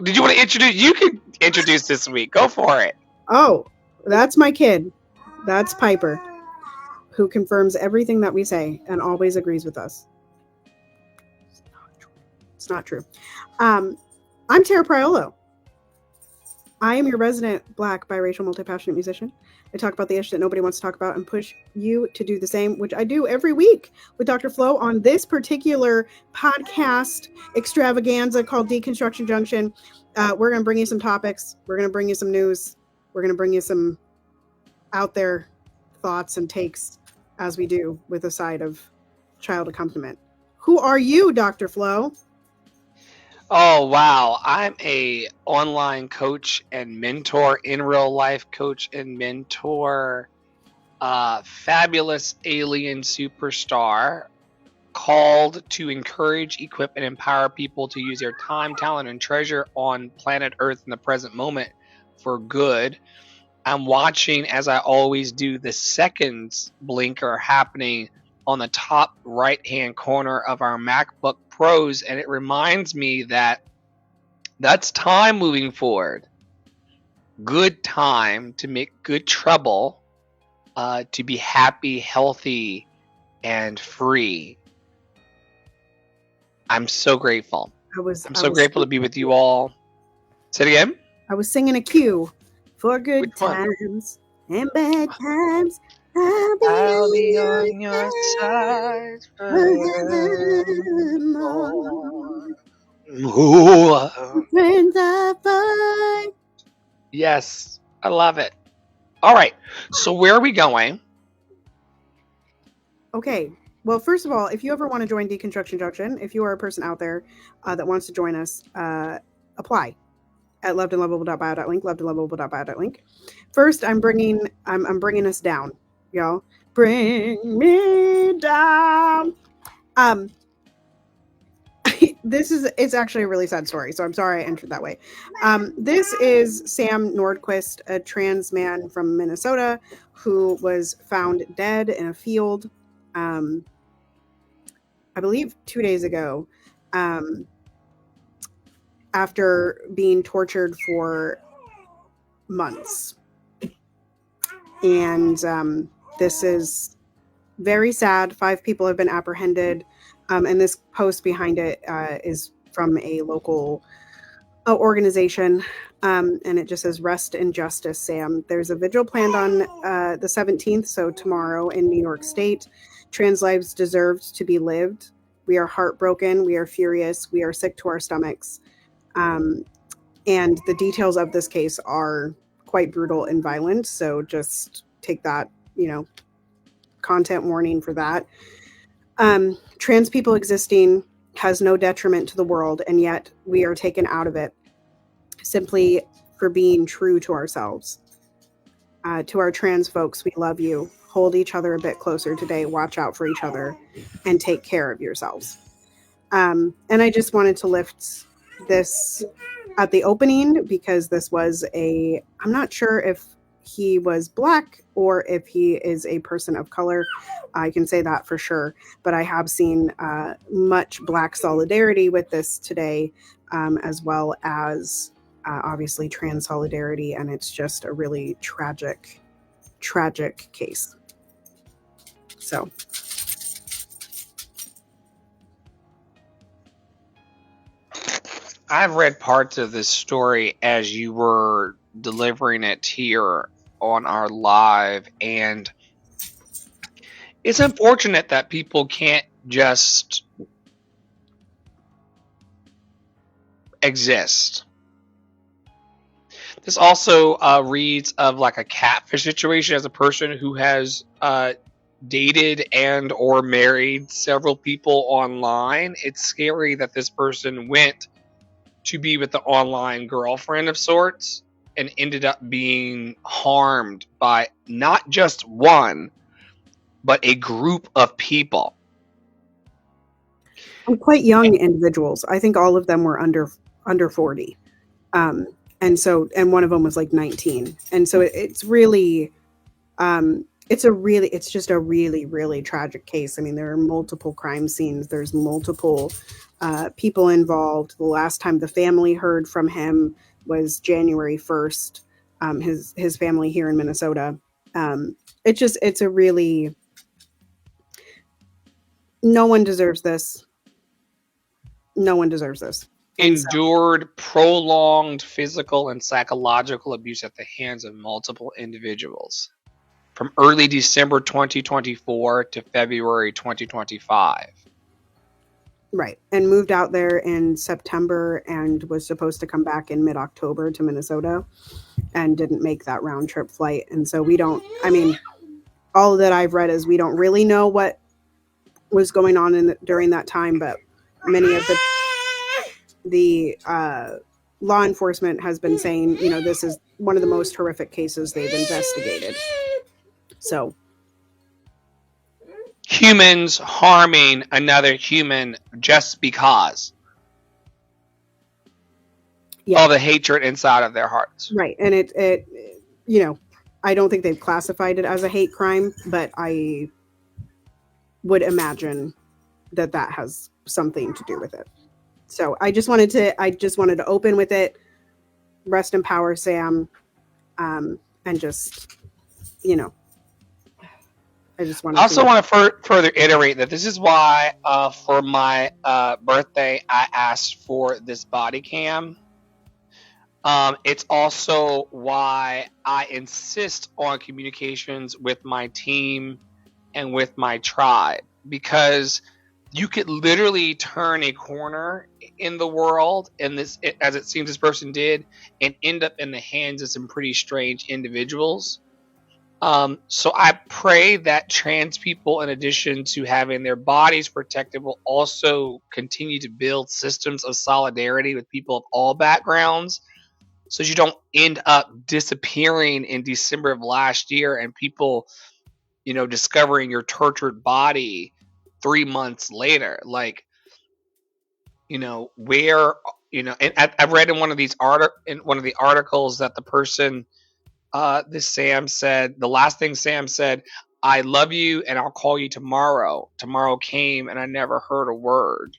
Did you want to introduce? You can introduce this week. Go for it. Oh, that's my kid. That's Piper, who confirms everything that we say and always agrees with us. It's not true. I'm Tara Priolo. I am your resident Black, biracial, multi-passionate musician. I talk about the ish that nobody wants to talk about and push you to do the same, which I do every week with Dr. Flo on this particular podcast extravaganza called Deconstruction Junction. We're going to bring you some topics. We're going to bring you some news. We're going to bring you some out there thoughts and takes, as we do with a side of child accompaniment. Who are you, Dr. Flo? Oh, wow. I'm a online coach and mentor, in real life coach and mentor, fabulous alien superstar called to encourage, equip, and empower people to use their time, talent, and treasure on planet Earth in the present moment for good. I'm watching, as I always do, the seconds blinker happening on the top right-hand corner of our MacBook Pros, and it reminds me that that's time moving forward. Good time to make good trouble, to be happy, healthy, and free. I'm so grateful. I'm so grateful to be with you all. Say it again. I was singing a cue for good times and bad times. I'll be on your side forevermore. Friends are fine. Yes, I love it. All right, so where are we going? Okay, well, first of all, if you ever want to join Deconstruction Junction, if you are a person out there that wants to join us, apply at lovedandlovable.bio.link, lovedandlovable.bio.link. First, I'm bringing us down, y'all. Bring me down. It's actually a really sad story, so I'm sorry I entered that way. This is Sam Nordquist, a trans man from Minnesota who was found dead in a field, I believe 2 days ago, after being tortured for months. And this is very sad. 5 people have been apprehended. And this post behind it is from a local organization. And it just says, "Rest in justice, Sam." There's a vigil planned on the 17th, so tomorrow, in New York State. Trans lives deserved to be lived. We are heartbroken. We are furious. We are sick to our stomachs. And the details of this case are quite brutal and violent. So just take that, content warning for that. Trans people existing has no detriment to the world, and yet we are taken out of it simply for being true to ourselves. To our trans folks, we love you. Hold each other a bit closer today. Watch out for each other and take care of yourselves. And I just wanted to lift this at the opening because this was I'm not sure if he was Black or if he is a person of color. I can say that for sure, but I have seen much Black solidarity with this today, as well as obviously trans solidarity, and it's just a really tragic case. So. I've read parts of this story as you were delivering it here on our live, and it's unfortunate that people can't just exist. This also reads of like a catfish situation as a person who has dated and or married several people online. It's scary that this person went to be with the online girlfriend of sorts and ended up being harmed by not just one, but a group of people. And quite young individuals. I think all of them were under 40. And one of them was like 19. And so it's really, it's just a really, really tragic case. I mean, there are multiple crime scenes. There's multiple people involved. The last time the family heard from him was January 1st. His family here in Minnesota. It's a really, no one deserves this. No one deserves this. Endured prolonged physical and psychological abuse at the hands of multiple individuals from early December 2024 to February 2025. Right. And moved out there in September and was supposed to come back in mid-October to Minnesota and didn't make that round trip flight. And so all that I've read is we don't really know what was going on during that time, but many of the law enforcement has been saying, this is one of the most horrific cases they've investigated. So humans harming another human just because all the hatred inside of their hearts. Right. And it I don't think they've classified it as a hate crime, but I would imagine that has something to do with it. So I just wanted to open with it. Rest in power, Sam. And just, I just want to. I also want to further iterate that this is why, for my birthday, I asked for this body cam. It's also why I insist on communications with my team and with my tribe, because you could literally turn a corner in the world, and as it seems this person did, and end up in the hands of some pretty strange individuals. So I pray that trans people, in addition to having their bodies protected, will also continue to build systems of solidarity with people of all backgrounds, so you don't end up disappearing in December of last year and people, discovering your tortured body 3 months later. Like, where, and I've read in one of the articles that the person, the last thing Sam said, "I love you and I'll call you tomorrow." Tomorrow came and I never heard a word,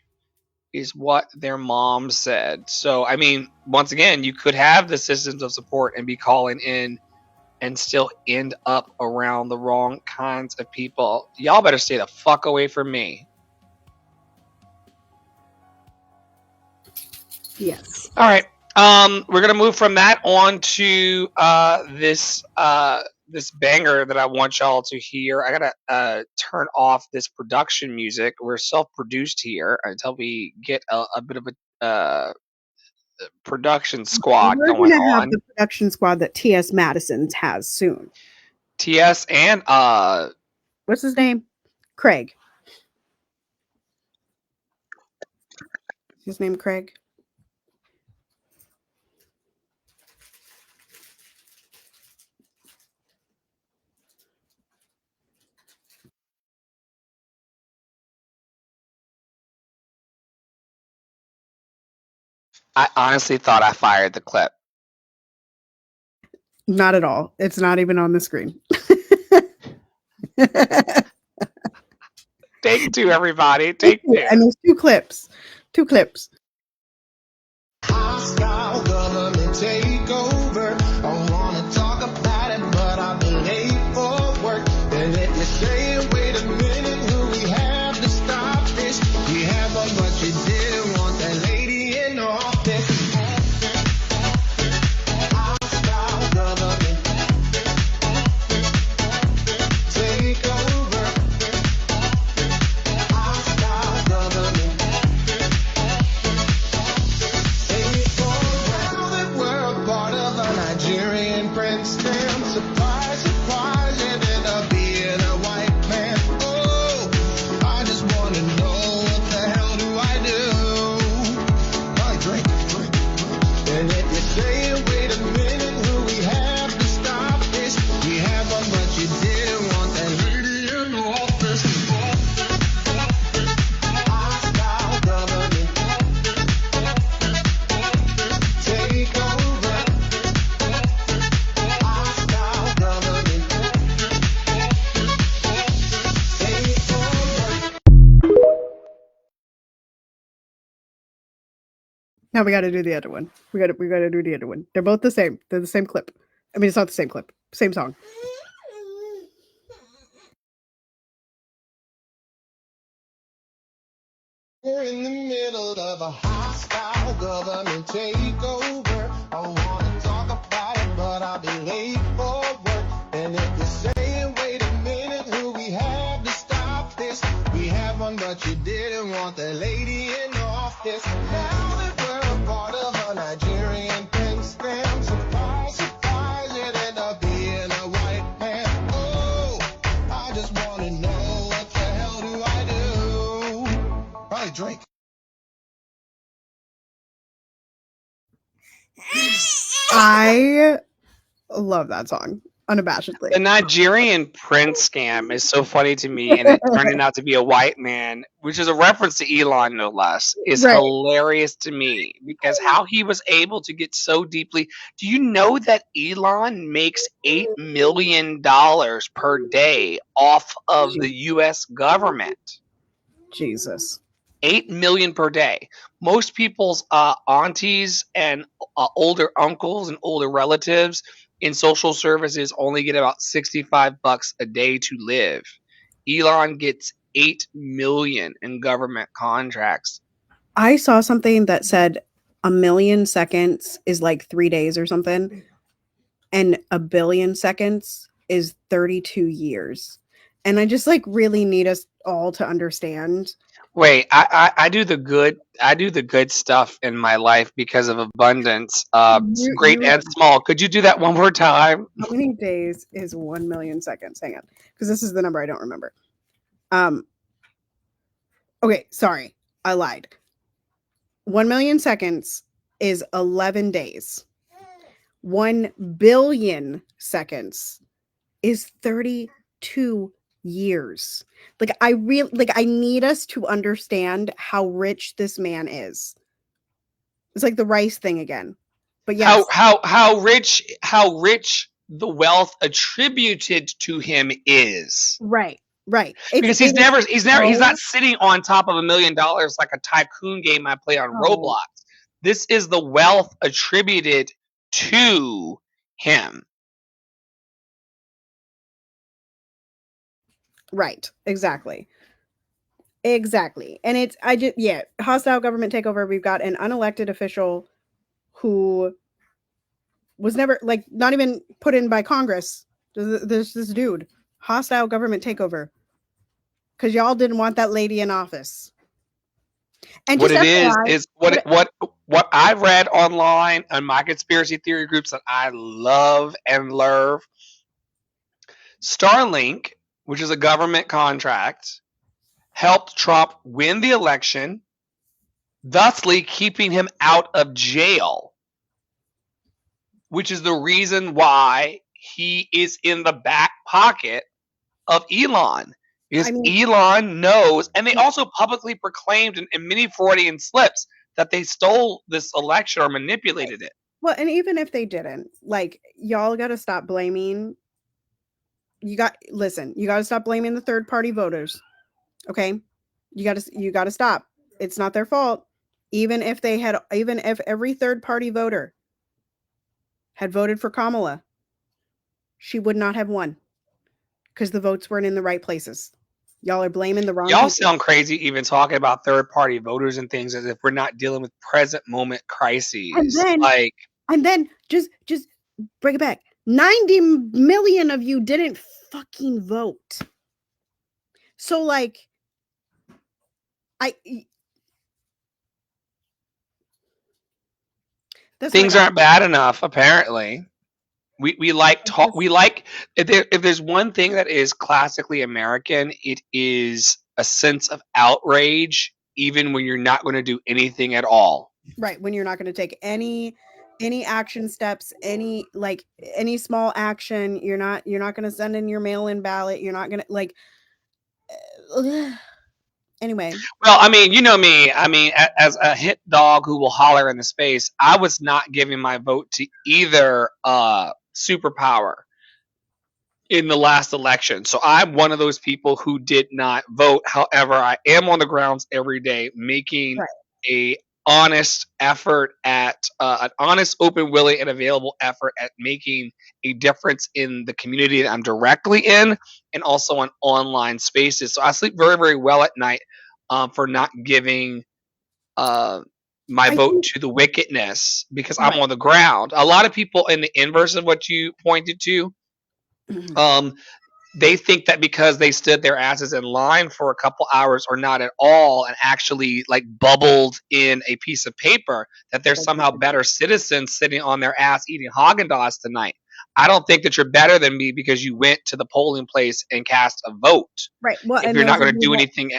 is what their mom said. So, I mean, once again, you could have the systems of support and be calling in and still end up around the wrong kinds of people. Y'all better stay the fuck away from me. Yes. All right. We're gonna move from that on to this banger that I want y'all to hear. I gotta turn off this production music. We're self-produced here until we get a bit of a production squad We're going gonna on. have the production squad that T.S. Madison's has soon. T.S. and what's his name? Craig. His name Craig. I honestly thought I fired the clip. Not at all. It's not even on the screen. Take two, everybody. Take two. And there's two clips. Hostile government takeover. I wanna talk about it, but I've been late for work. And let me say, wait a minute, do we have to stop this? We have a bunch of didn't want that lady in office. Hostile government takeover. Hostile government takeover. Now we got to do the other one. We got to do the other one. They're both the same. They're the same clip. I mean, it's not the same clip. Same song. We're in the middle of a hostile government takeover. I wanna talk about it, but I'll be late for work. And if you're saying, wait a minute, who we have to stop this? We have one, but you didn't want the lady in office. Now that we're a part of a Nigerian prank scam, surprise, surprise, it ended up being a white man. Oh, I just wanna know, what the hell do I do? Probably drink. I love that song unabashedly. The Nigerian prince scam is so funny to me, and it turning out to be a white man, which is a reference to Elon, no less, is Right. hilarious to me because how he was able to get so deeply. Do you know that Elon makes $8 million per day off of the U.S. government? Jesus. 8 million per day. Most people's aunties and older uncles and older relatives in social services only get about $65 a day to live. Elon gets 8 million in government contracts. I saw something that said 1,000,000 seconds is like 3 days or something, and 1,000,000,000 seconds is 32 years. And I just like really need us all to understand. Wait, I do the good stuff in my life because of abundance, great and small. Could you do that one more time? How many days is 1,000,000 seconds? Hang on, because this is the number I don't remember. Okay, sorry, I lied. 1,000,000 seconds is 11 days. 1 billion seconds is 32 years. Like I need us to understand how rich this man is. It's like the rice thing again. But yes. How rich the wealth attributed to him is. Right. Because he's not sitting on top of $1 million like a tycoon game I play on Roblox. This is the wealth attributed to him. Right. Exactly. And hostile government takeover. We've got an unelected official who was never, like, not even put in by Congress. There's this dude. Hostile government takeover. Because y'all didn't want that lady in office. And what it is what I read online on my conspiracy theory groups that I love and love. Starlink, which is a government contract, helped Trump win the election, thusly keeping him out of jail, which is the reason why he is in the back pocket of Elon. Because Elon knows, and they also publicly proclaimed in many Freudian slips that they stole this election or manipulated it. Well, and even if they didn't, like, y'all got to stop blaming. You got to stop blaming the third party voters. Okay? You got to stop. It's not their fault. Even if every third party voter had voted for Kamala, she would not have won because the votes weren't in the right places. Y'all are blaming the wrong people. Sound crazy even talking about third party voters and things as if we're not dealing with present moment crises. And then just bring it back. 90 million of you didn't fucking vote. So like things aren't bad enough, apparently. We like talk. We like if there's one thing that is classically American, it is a sense of outrage, even when you're not going to do anything at all. Right, when you're not going to take any action steps, any small action. You're not going to send in your mail-in ballot. You're not going to Anyway. Well, I mean, you know me. I mean, as a hit dog who will holler in the space, I was not giving my vote to either superpower in the last election. So I'm one of those people who did not vote. However, I am on the grounds every day making a honest effort at an honest, open, willing, and available effort at making a difference in the community that I'm directly in, and also on online spaces. So I sleep very, very well at night for not giving uh, my I vote think to the wickedness because I'm right. on the ground. A lot of people in the inverse of what you pointed to, um, they think that because they stood their asses in line for a couple hours or not at all and actually like bubbled in a piece of paper that they're That's somehow better citizens sitting on their ass eating Haagen-Dazs tonight. I don't think that you're better than me because you went to the polling place and cast a vote. right. Well, If and you're not those of going to you do anything,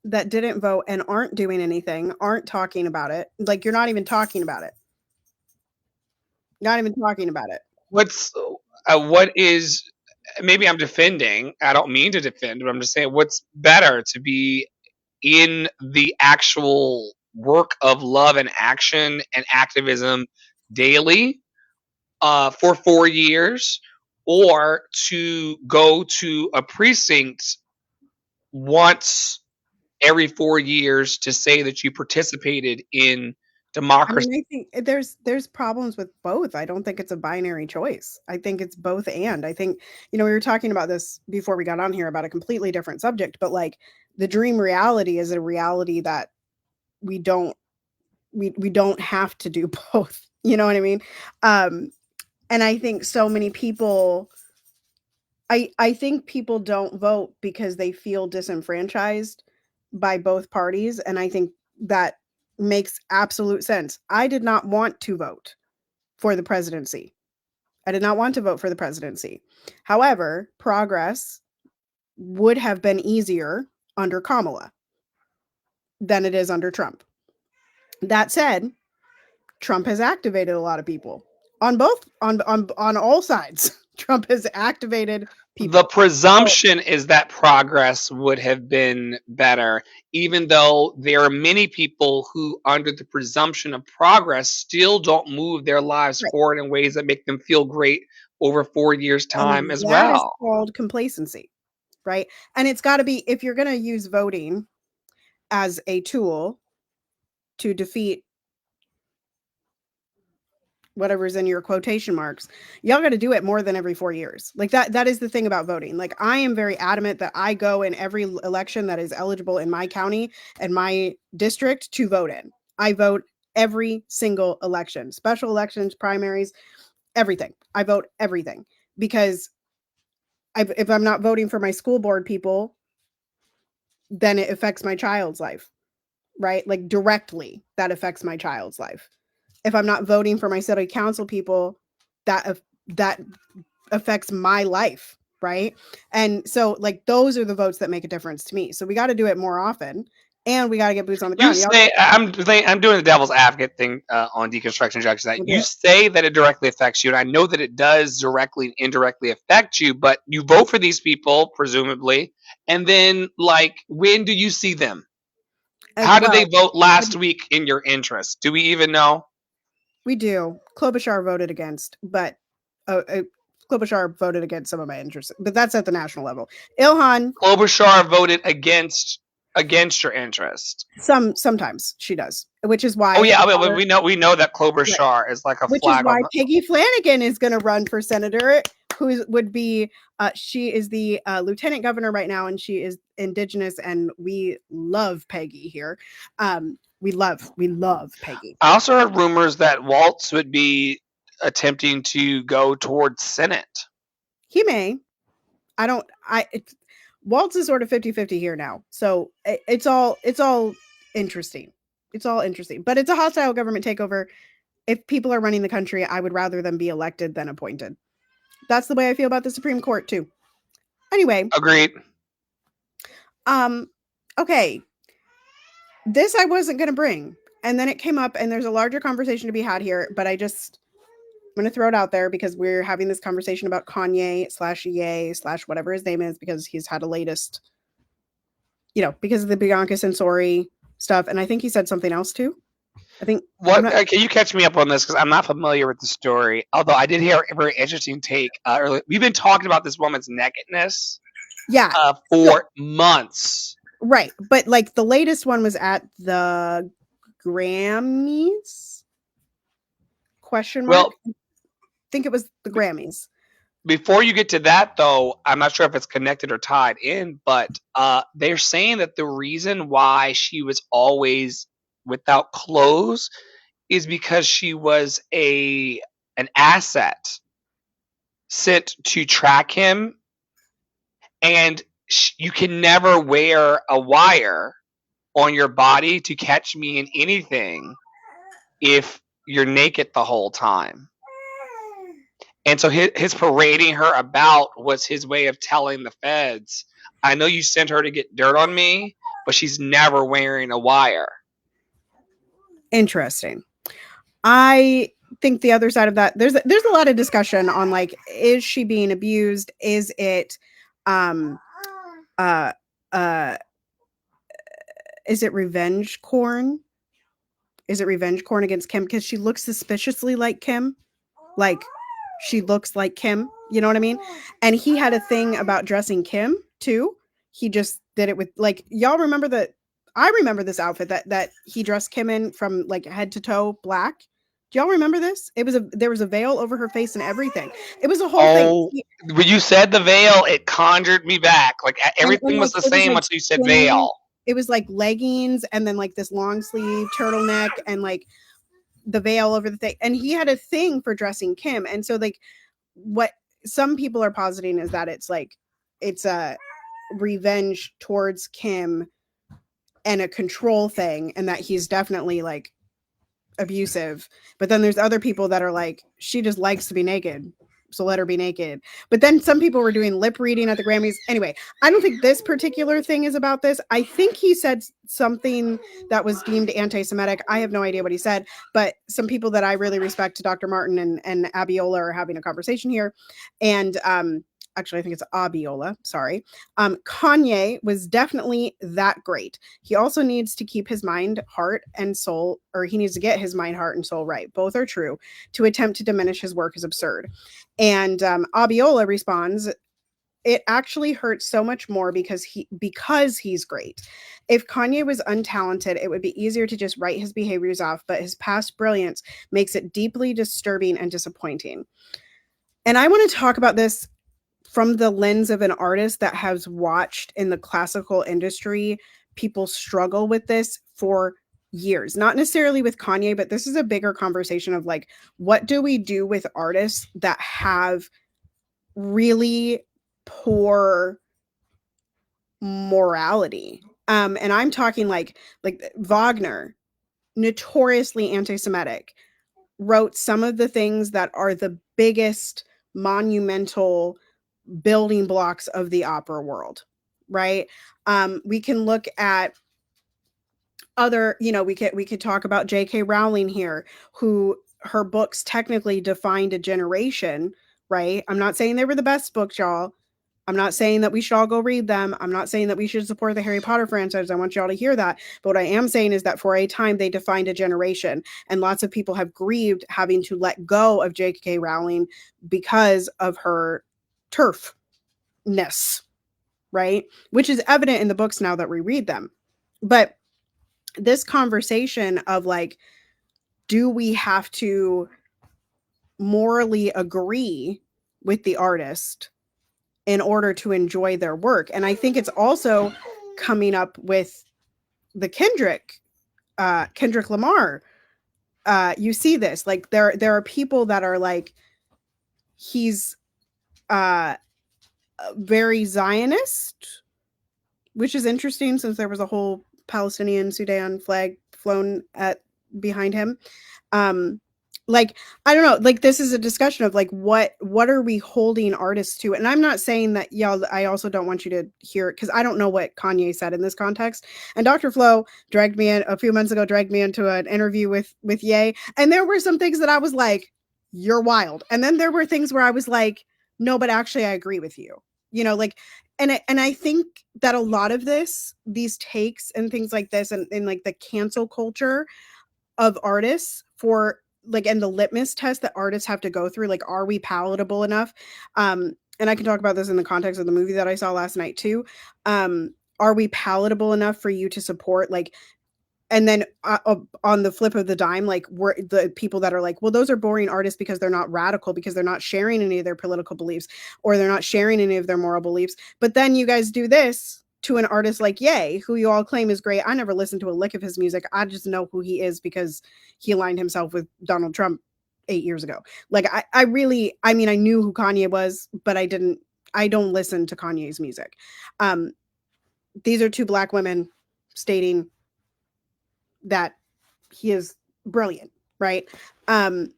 that didn't vote and aren't doing anything, aren't talking about it. Like, you're not even talking about it. Not even talking about it. what is, maybe I'm defending. I don't mean to defend, but I'm just saying what's better to be in the actual work of love and action and activism daily for 4 years, or to go to a precinct once every 4 years to say that you participated in I democracy. mean, I think there's problems with both. I don't think it's a binary choice. I think it's both and. I think, we were talking about this before we got on here about a completely different subject, but like the dream reality is a reality that we don't we don't have to do both. You know what I mean? And I think so many people I think people don't vote because they feel disenfranchised by both parties, and I think that makes absolute sense. I did not want to vote for the presidency. I did not want to vote for the presidency. However, progress would have been easier under Kamala than it is under Trump. That said, Trump has activated a lot of people on both on all sides. Trump has activated people. The presumption is that progress would have been better, even though there are many people who, under the presumption of progress, still don't move their lives Right. forward in ways that make them feel great over 4 years' time And as that is well. called complacency, right? And it's got to be, if you're going to use voting as a tool to defeat whatever's in your quotation marks, y'all got to do it more than every 4 years. Like that is the thing about voting. Like, I am very adamant that I go in every election that is eligible in my county and my district to vote in. I vote every single election, special elections, primaries, everything. I vote everything because if I'm not voting for my school board people, then it affects my child's life, right? Like, directly, that affects my child's life. If I'm not voting for my city council people, that affects my life, right? And so, like, those are the votes that make a difference to me. So we got to do it more often, and we got to get boots on the You ground. say I'm doing the devil's advocate thing on Deconstruction, Junction. That you say that it directly affects you, and I know that it does directly and indirectly affect you. But you vote for these people, presumably, and then, like, when do you see them? How did they vote last week in your interest? Do we even know? We do. Klobuchar voted against, but Klobuchar voted against some of my interests, but that's at the national level. Ilhan Klobuchar voted against your interest. Sometimes she does, which is why. Oh yeah, we know that Klobuchar is like a which flag. Is why Peggy Flanagan is going to run for senator. Who would be? She is the lieutenant governor right now, and she is Indigenous, and we love Peggy here. We love Peggy. I also heard rumors that Waltz would be attempting to go towards Senate. He may. Waltz is sort of 50-50 here now. So it's all interesting. It's all interesting. But it's a hostile government takeover. If people are running the country, I would rather them be elected than appointed. That's the way I feel about the Supreme Court too. Anyway. Agreed. Okay. This I wasn't going to bring. And then it came up, and there's a larger conversation to be had here, but I'm going to throw it out there because we're having this conversation about Kanye/Ye/whatever his name is, because he's had a latest, because of the Bianca Censori stuff. And I think he said something else too. I think. Can you catch me up on this? Because I'm not familiar with the story. Although I did hear a very interesting take earlier. We've been talking about this woman's nakedness. For months. Right. But like the latest one was at the Grammys? Question mark. Well, I think it was the Grammys. before you get to that, though, I'm not sure if it's connected or tied in, but they're saying that the reason why she was always without clothes is because she was an asset sent to track him, and you can never wear a wire on your body to catch me in anything if you're naked the whole time. And so his parading her about was his way of telling the feds, I know you sent her to get dirt on me, but she's never wearing a wire. Interesting. I think the other side of that, there's a lot of discussion on like, is she being abused? Is it is it revenge corn? Is it revenge corn against Kim? Because she looks suspiciously like Kim. Like, she looks like Kim. You know what I mean? And he had a thing about dressing Kim, too. He just did it with, like, y'all remember that? I remember this outfit that he dressed Kim in from, like, head to toe black. Do y'all remember this? There was a veil over her face and everything. It was a whole thing. When you said the veil, it conjured me back. Like, everything was the same once you said veil. It was like leggings and then like this long sleeve turtleneck and like the veil over the thing. And he had a thing for dressing Kim. And so like what some people are positing is that it's like, it's a revenge towards Kim and a control thing. And that he's definitely like abusive. But then there's other people that are like, she just likes to be naked, so let her be naked. But then some people were doing lip reading at the Grammys. Anyway, I don't think this particular thing is about this. I think he said something that was deemed anti-Semitic. I have no idea what he said, but some people that I really respect, Dr. Martin and Abiola, are having a conversation here. And actually, I think it's Abiola. Sorry. Kanye was definitely that great. He also needs to keep his mind, heart, and soul, or he needs to get his mind, heart, and soul right. Both are true. To attempt to diminish his work is absurd. And Abiola responds, it actually hurts so much more because he's great. If Kanye was untalented, it would be easier to just write his behaviors off, but his past brilliance makes it deeply disturbing and disappointing. And I want to talk about this from the lens of an artist that has watched in the classical industry people struggle with this for years. Not necessarily with Kanye, but this is a bigger conversation of like, what do we do with artists that have really poor morality? And I'm talking like Wagner, notoriously anti-Semitic, wrote some of the things that are the biggest monumental building blocks of the opera world, right? We can look at other, we could talk about J.K. Rowling here, who her books technically defined a generation, right? I'm not saying they were the best books, y'all. I'm not saying that we should all go read them. I'm not saying that we should support the Harry Potter franchise. I want y'all to hear that. But what I am saying is that for a time, they defined a generation. And lots of people have grieved having to let go of J.K. Rowling because of her turfness, right? Which is evident in the books now that we read them. But this conversation of like, do we have to morally agree with the artist in order to enjoy their work? And I think it's also coming up with the Kendrick Lamar. You see this, like there are people that are like, he's very Zionist, which is interesting since there was a whole Palestinian Sudan flag flown behind him. Like, I don't know, like this is a discussion of like, what are we holding artists to? And I'm not saying that, y'all, I also don't want you to hear it because I don't know what Kanye said in this context. And Dr. Flo dragged me in a few months ago, dragged me into an interview with Ye. And there were some things that I was like, you're wild. And then there were things where I was like, no, but actually I agree with you, like, and I think that a lot of these takes and things like this and like the cancel culture of artists for like, and the litmus test that artists have to go through, like, are we palatable enough? And I can talk about this in the context of the movie that I saw last night too. Are we palatable enough for you to support? Like, and then on the flip of the dime, like, we're the people that are like, well, those are boring artists because they're not radical, because they're not sharing any of their political beliefs, or they're not sharing any of their moral beliefs. But then you guys do this to an artist like Ye, who you all claim is great. I never listened to a lick of his music. I just know who he is because he aligned himself with Donald Trump 8 years ago. Like, I mean, I knew who Kanye was, but I don't listen to Kanye's music. These are two Black women stating that he is brilliant, right? And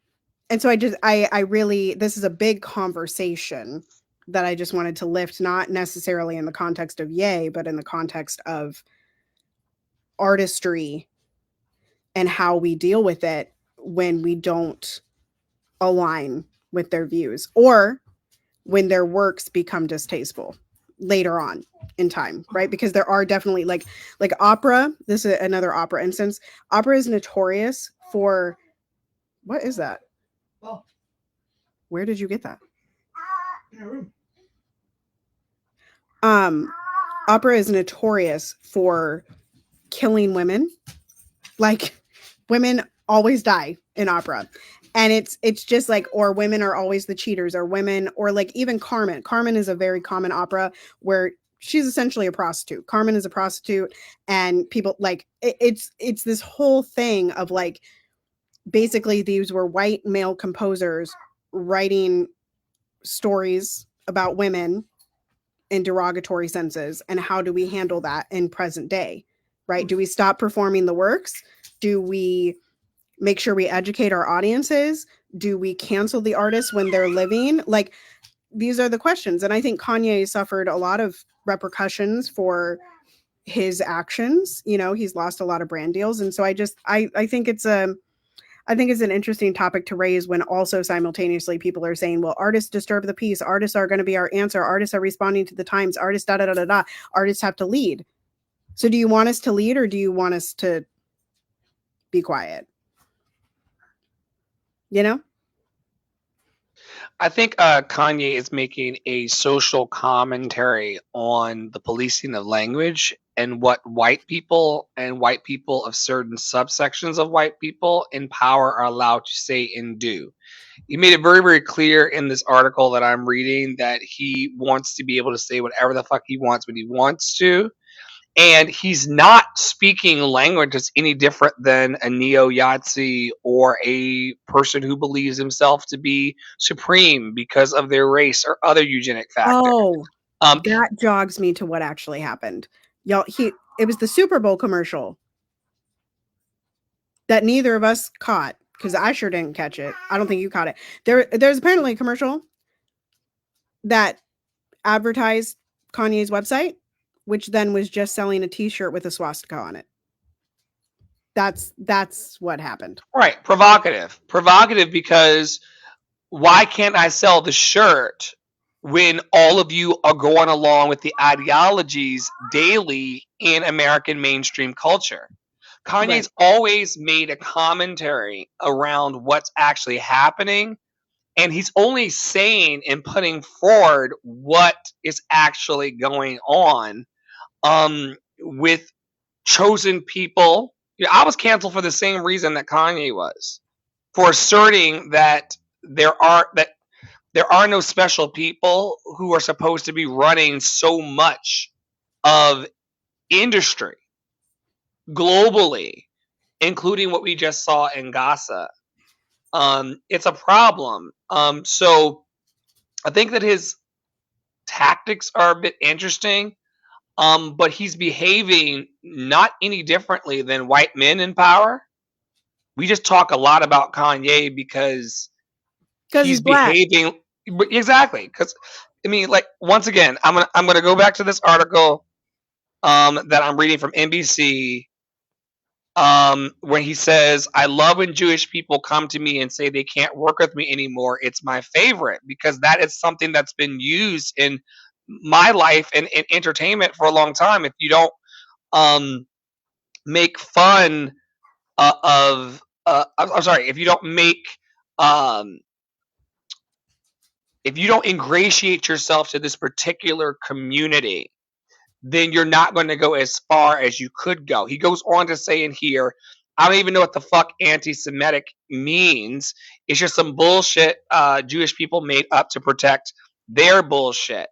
so I really, this is a big conversation that I just wanted to lift, not necessarily in the context of Ye, but in the context of artistry and how we deal with it when we don't align with their views, or when their works become distasteful later on in time, right? Because there are definitely like opera. This is another opera instance. Opera is notorious for, what is that? Oh. Where did you get that? In a room. Opera is notorious for killing women. Like, women always die in opera. And it's just like, or women are always the cheaters, or women, or like even Carmen. Carmen is a very common opera where she's essentially a prostitute. Carmen is a prostitute, and people like it's this whole thing of like, basically these were white male composers writing stories about women in derogatory senses, and how do we handle that in present day, right? Do we stop performing the works? Do we make sure we educate our audiences? Do we cancel the artists when they're living? Like, these are the questions. And I think Kanye suffered a lot of repercussions for his actions. You know, he's lost a lot of brand deals. And so I think it's an interesting topic to raise, when also simultaneously people are saying, well, artists disturb the peace. Artists are going to be our answer. Artists are responding to the times. Artists, da, da, da, da, da. Artists have to lead. So do you want us to lead, or do you want us to be quiet? You know? I think Kanye is making a social commentary on the policing of language and what white people of certain subsections of white people in power are allowed to say and do. He made it very, very clear in this article that I'm reading that he wants to be able to say whatever the fuck he wants when he wants to. And he's not speaking language that's any different than a neo-Yahtzee or a person who believes himself to be supreme because of their race or other eugenic factor. Oh, that jogs me to what actually happened. Y'all, it was the Super Bowl commercial that neither of us caught, because I sure didn't catch it. I don't think you caught it. There's apparently a commercial that advertised Kanye's website, which then was just selling a t-shirt with a swastika on it. That's what happened. Right. Provocative because why can't I sell the shirt when all of you are going along with the ideologies daily in American mainstream culture? Kanye's always made a commentary around what's actually happening, and he's only saying and putting forward what is actually going on with chosen people. You know, I was canceled for the same reason that Kanye was, for asserting that there are no special people who are supposed to be running so much of industry globally, including what we just saw in Gaza. It's a problem. So I think that his tactics are a bit interesting, but he's behaving not any differently than white men in power. We just talk a lot about Kanye because he's behaving exactly. Because I mean, like, once again, I'm gonna go back to this article that I'm reading from NBC, where he says, "I love when Jewish people come to me and say they can't work with me anymore. It's my favorite because that is something that's been used in my life and in entertainment for a long time. If you don't make fun of I'm sorry, if you don't make if you don't ingratiate yourself to this particular community, then you're not going to go as far as you could go. He goes on to say in here, I don't even know what the fuck anti-Semitic means. It's just some bullshit Jewish people made up to protect their bullshit.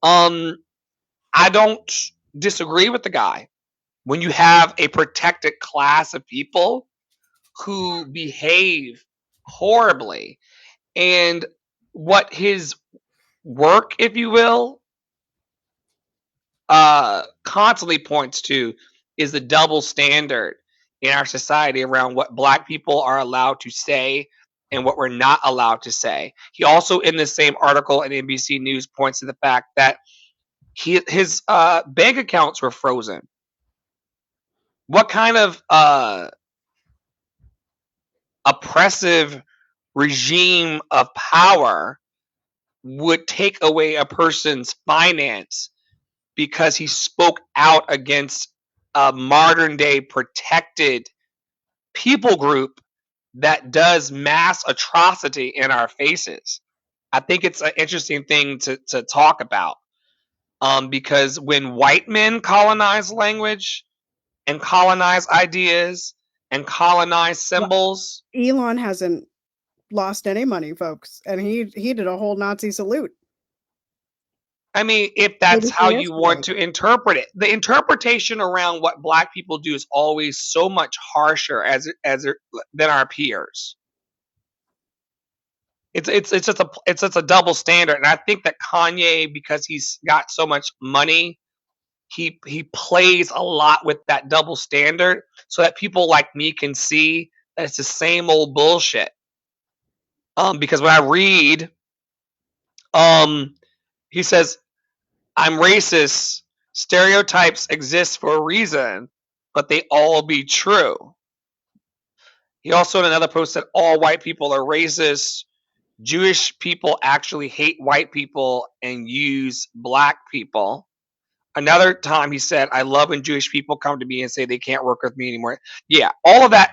I don't disagree with the guy. When you have a protected class of people who behave horribly, and what his work, if you will, constantly points to is the double standard in our society around what black people are allowed to say and what we're not allowed to say. He also, in the same article in NBC News, points to the fact that his bank accounts were frozen. What kind of oppressive regime of power would take away a person's finance because he spoke out against a modern day protected people group that does mass atrocity in our faces? I think it's an interesting thing to talk about, because when white men colonize language and colonize ideas and colonize Well, symbols, Elon hasn't lost any money, folks, and he did a whole Nazi salute. I mean, if that's how you want to interpret it, the interpretation around what black people do is always so much harsher than our peers. It's just a double standard, and I think that Kanye, because he's got so much money, he plays a lot with that double standard, so that people like me can see that it's the same old bullshit. Because when I read, he says, I'm racist. Stereotypes exist for a reason, but they all be true. He also in another post said all white people are racist. Jewish people actually hate white people and use black people. Another time he said, I love when Jewish people come to me and say they can't work with me anymore. Yeah, all of that.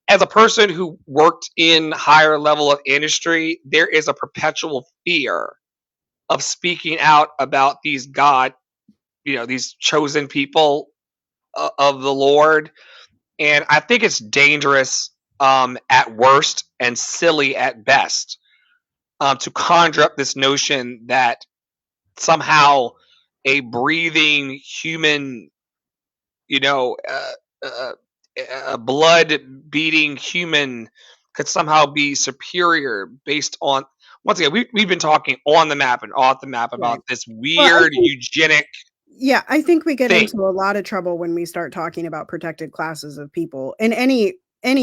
As a person who worked in higher level of industry, there is a perpetual fear of speaking out about these these chosen people of the Lord. And I think it's dangerous at worst and silly at best to conjure up this notion that somehow a breathing human, a blood beating human could somehow be superior based on, once again, we've been talking on the map and off the map about this weird eugenic. Yeah, I think we get into a lot of trouble when we start talking about protected classes of people in any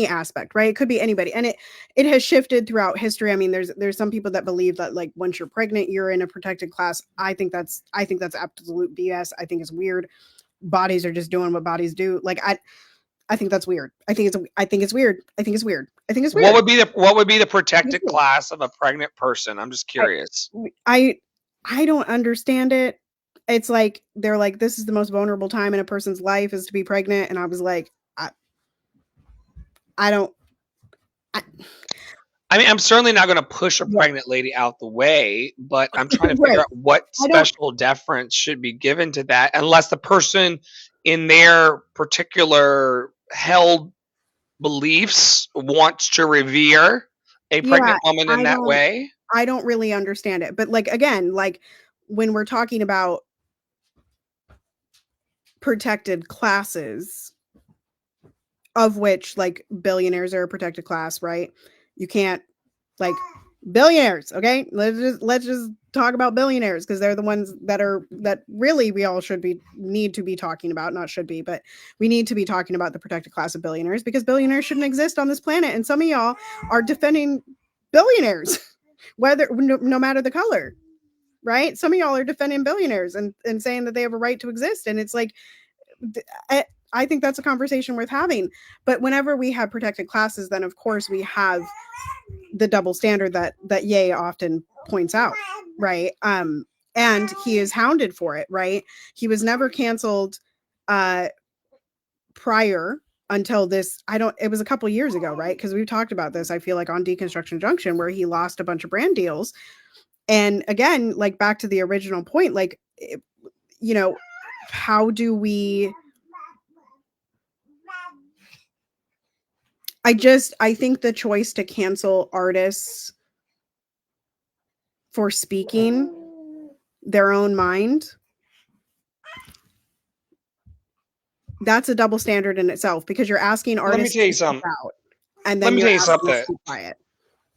aspect, right? It could be anybody, and it has shifted throughout history. I mean, there's some people that believe that like once you're pregnant, you're in a protected class. I think that's absolute BS. I think it's weird. Bodies are just doing what bodies do. Like I think that's weird. I think it's weird. I think it's weird. What would be the protected class of a pregnant person? I'm just curious. I don't understand it. It's like they're like, this is the most vulnerable time in a person's life is to be pregnant, and I was like, I mean, I'm certainly not going to push a pregnant lady out the way, but I'm trying to figure out what special deference should be given to that, unless the person in their particular held beliefs wants to revere a pregnant woman in that way. I don't really understand it. But like, again, like when we're talking about protected classes, of which like billionaires are a protected class, right? You can't, like, billionaires, okay? Let's just talk about billionaires, because they're the ones that really we all need to be talking about, not should be, but we need to be talking about the protected class of billionaires, because billionaires shouldn't exist on this planet, and some of y'all are defending billionaires, no matter the color, right? Some of y'all are defending billionaires and saying that they have a right to exist, and it's like, I think that's a conversation worth having. But whenever we have protected classes, then of course we have the double standard that Ye often points out, right? And he is hounded for it, right? He was never canceled prior until this. It was a couple years ago, right? Because we've talked about this, I feel like, on Deconstruction Junction, where he lost a bunch of brand deals. And again, like back to the original point, like, how do we? I think the choice to cancel artists for speaking their own mind, that's a double standard in itself, because you're asking artists tell you to speak something. out, and Let then me you're tell you asking them something. to be quiet.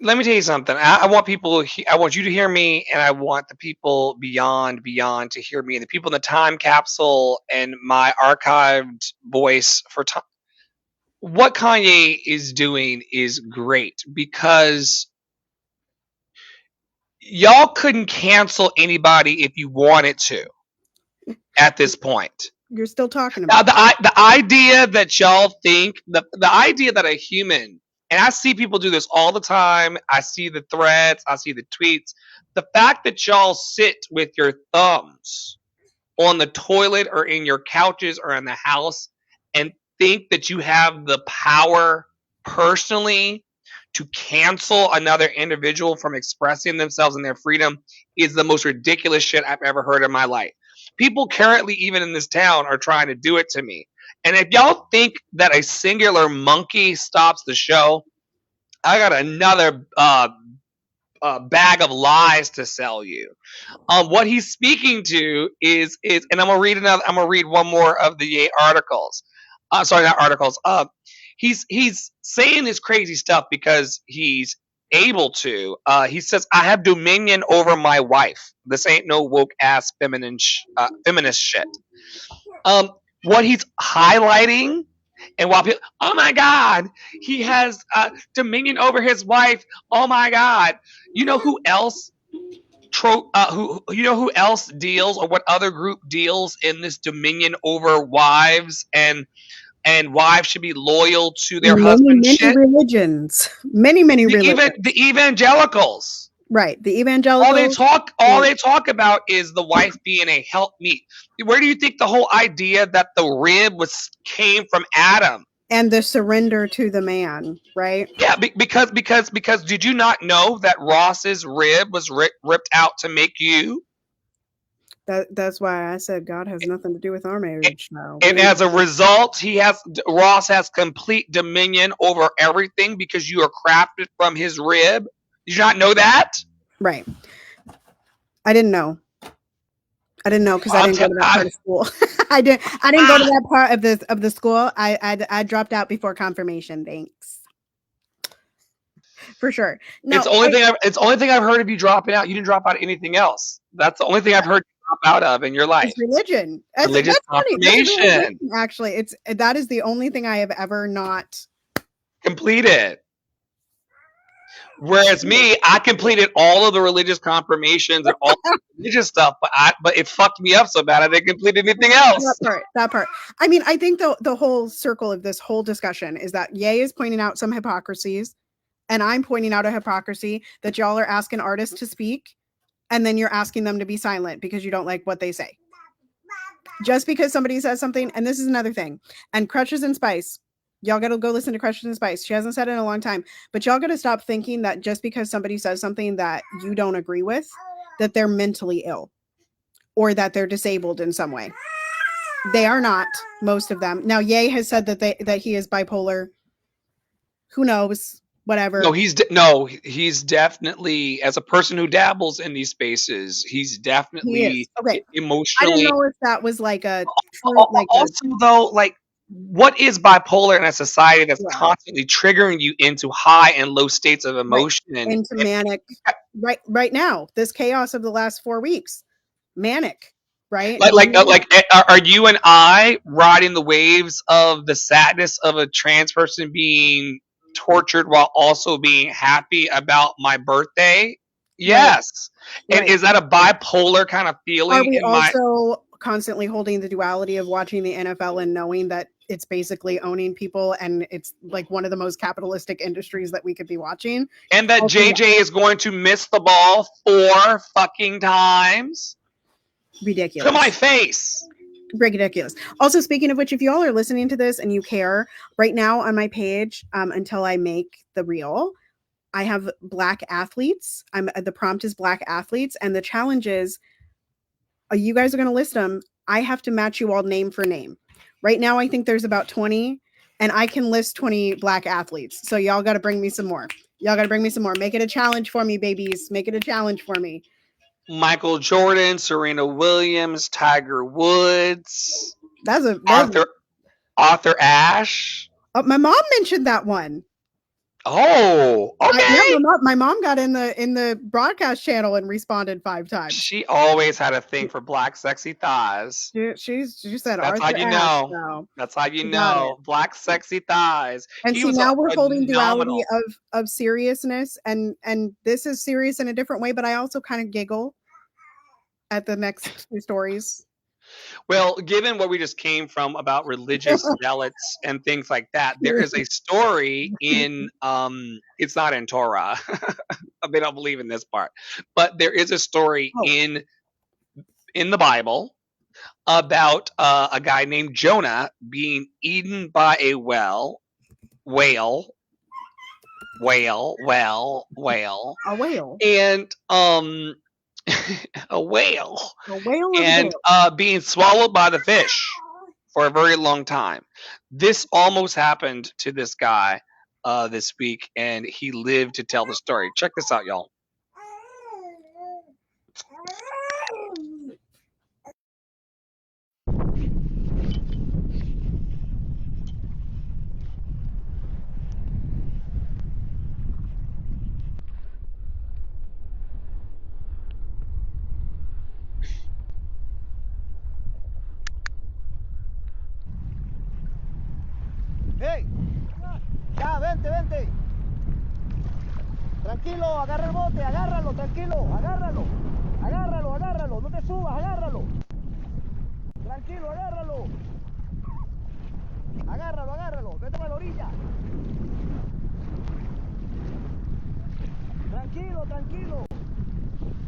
Let me tell you something. I want people. I want you to hear me, and I want the people beyond to hear me, and the people in the time capsule and my archived voice for time. What Kanye is doing is great, because y'all couldn't cancel anybody if you wanted to at this point. You're still talking Now, about the idea that y'all think, the idea that a human, and I see people do this all the time. I see the threads, I see the tweets. The fact that y'all sit with your thumbs on the toilet or in your couches or in the house and think that you have the power personally to cancel another individual from expressing themselves and their freedom is the most ridiculous shit I've ever heard in my life. People currently, even in this town, are trying to do it to me. And if y'all think that a singular monkey stops the show, I got another bag of lies to sell you. What he's speaking to is, and I'm gonna read one more of the articles. Sorry, not articles. He's saying this crazy stuff because he's able to. He says, "I have dominion over my wife." This ain't no woke ass feminist shit. What he's highlighting, and while people, oh my God, he has dominion over his wife. Oh my God, you know who else? Who you know who else deals, or what other group deals in this dominion over wives, and wives should be loyal to their husband shit? religions, many religions. The evangelicals. Right, the evangelicals. All they talk about is the wife being a helpmeet. Where do you think the whole idea that the rib came from Adam? And the surrender to the man, right? Yeah, because did you not know that Ross's rib was ripped out to make you? That's why I said God has nothing to do with our marriage now. And as a result, Ross has complete dominion over everything because you are crafted from his rib. Did you not know that? Right. I didn't know because I didn't go to that part of school. I didn't go to that part of the school. I dropped out before confirmation. Thanks. For sure. No, it's the only thing I've heard of you dropping out. You didn't drop out of anything else. That's the only thing I've heard you drop out of in your life. It's religion. Religious confirmation. Actually, that is the only thing I have ever not completed. Whereas me, I completed all of the religious confirmations and all the religious stuff, but it fucked me up so bad I didn't complete anything else. That part. I mean, I think the whole circle of this whole discussion is that Ye is pointing out some hypocrisies, and I'm pointing out a hypocrisy that y'all are asking artists to speak, and then you're asking them to be silent because you don't like what they say. Just because somebody says something, and this is another thing, and Crutches and Spice, y'all got to go listen to Crutches and Spice. She hasn't said it in a long time, but y'all got to stop thinking that just because somebody says something that you don't agree with, that they're mentally ill or that they're disabled in some way. They are not, most of them. Now, Ye has said that he is bipolar. Who knows? Whatever. No, he's definitely, as a person who dabbles in these spaces, he's definitely emotionally. I didn't know if that was like a. Though, what is bipolar in a society that's constantly triggering you into high and low states of emotion and into manic? Right now, this chaos of the last 4 weeks, manic. Right? Are you and I riding the waves of the sadness of a trans person being tortured while also being happy about my birthday? Yes. Right. And is that a bipolar kind of feeling? Are we also constantly holding the duality of watching the NFL and knowing that it's basically owning people and it's like one of the most capitalistic industries that we could be watching? And that JJ is going to miss the ball 4 fucking times? Ridiculous. To my face. Ridiculous. Also, speaking of which, if y'all are listening to this and you care, right now on my page, until I make the reel, I have Black athletes. The prompt is Black athletes, and the challenge is, you guys are going to list them I have to match you all name for name. Right now, I think there's about 20, and I can list 20 Black athletes. So y'all got to bring me some more. Y'all got to bring me some more. Make it a challenge for me, babies. Make it a challenge for me. Michael Jordan, Serena Williams, Tiger Woods, That's Arthur Ashe. Oh, my mom mentioned that one. Oh, okay. Yeah, my mom got in the broadcast channel and responded 5 times. She always had a thing for black sexy thighs. She said That's Arthur how you Ashe, know. so That's how you she got know. Black sexy thighs. And He see, was now we're holding phenomenal. duality of seriousness, and this is serious in a different way, but I also kind of giggle at the next 2 stories. Well, given what we just came from about religious zealots and things like that, there is a story in it's not in Torah. They don't believe in this part. But there is a story in the Bible about a guy named Jonah being eaten by a whale. A whale. And a whale. And being swallowed by the fish for a very long time. This almost happened to this guy this week, and he lived to tell the story. Check this out, y'all. ¡Hey! Ya, vente. Tranquilo, agarra el bote, agárralo, tranquilo, agárralo, no te subas, agárralo. Tranquilo, agárralo. Agárralo, vete para la orilla. Tranquilo.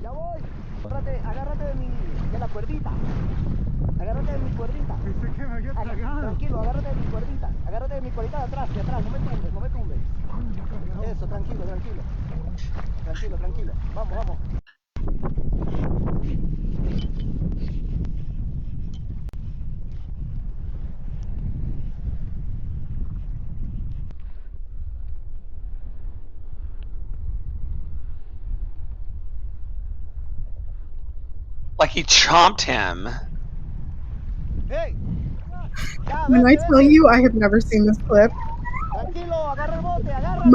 Ya voy. Agárrate de la cuerdita. Agárrate de mi cuerdita. Pensé que me había tragado. Tranquilo, agárrate de mi cuerdita. Agárrate de mi cuerdita de atrás, no me tumbes. Eso, tranquilo. Vamos. Like he chomped him. Hey. Ya, When I tell you I have never seen this clip, Tranquilo, agarra el bote, agárralo.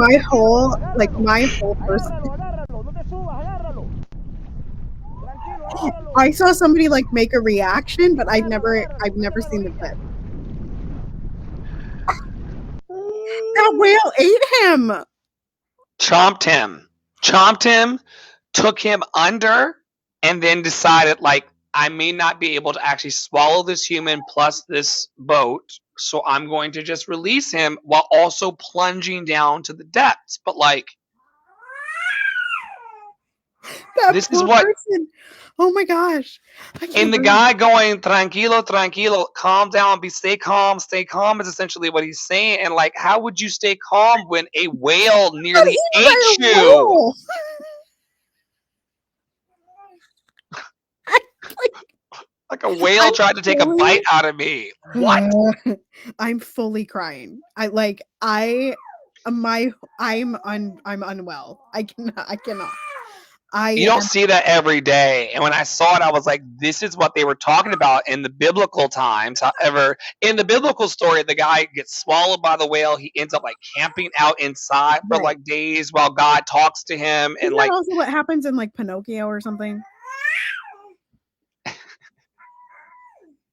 my whole person. Agárralo, no te subas, agárralo. Tranquilo, agárralo. I saw somebody like make a reaction, but I've never seen the clip. That whale ate him. Chomped him, took him under, and then decided, like, I may not be able to actually swallow this human plus this boat, so I'm going to just release him while also plunging down to the depths. But, like, this is what... person. Oh my gosh. And the guy going, tranquilo, calm down, stay calm is essentially what he's saying. And, like, how would you stay calm when a whale nearly ate you? Like a whale tried to take a bite out of me. What? I'm fully crying. I'm unwell. I cannot. You don't see that every day. And when I saw it, I was like, this is what they were talking about in the biblical times. However, in the biblical story, the guy gets swallowed by the whale. He ends up like camping out inside for like days while God talks to him. And like, also what happens in like Pinocchio or something?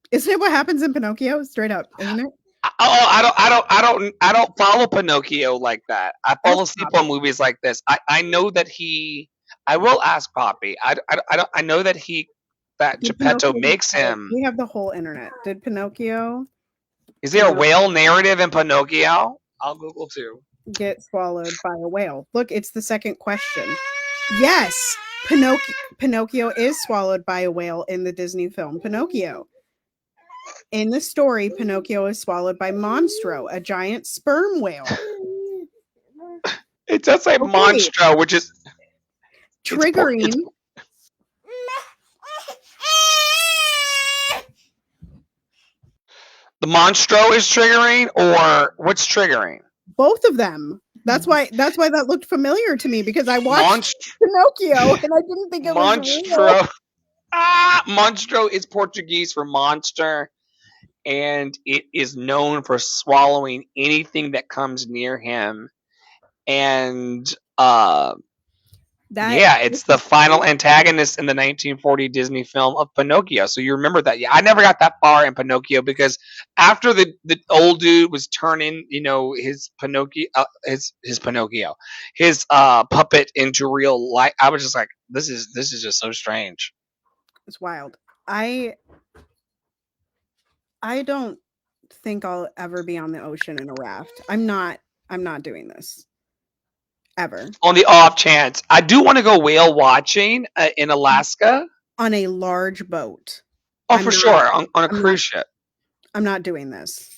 Isn't it what happens in Pinocchio? Straight up, isn't it? I don't follow Pinocchio like that. I fall asleep on movies like this. I know that I will ask Poppy. I know that Geppetto makes him. We have the whole internet. Did Pinocchio? Is there a whale narrative in Pinocchio? I'll Google too. Get swallowed by a whale. Look, it's the second question. Yes, Pinocchio is swallowed by a whale in the Disney film Pinocchio. In the story, Pinocchio is swallowed by Monstro, a giant sperm whale. It does say Monstro, which is triggering. Monstro is triggering, or what's triggering? Both of them. That's why that looked familiar to me, because I watched Monstro. Pinocchio and I didn't think it was real. Monstro is Portuguese for monster, and it is known for swallowing anything that comes near him. And it's the final antagonist in the 1940 Disney film of Pinocchio. So you remember that? Yeah, I never got that far in Pinocchio, because after the old dude was turning, his Pinocchio, his puppet into real life, I was just like, this is just so strange. It's wild. I don't think I'll ever be on the ocean in a raft. I'm not doing this. Ever. On the off chance, I do want to go whale watching in Alaska. On a large boat. Oh, for sure. On a cruise ship. I'm not doing this.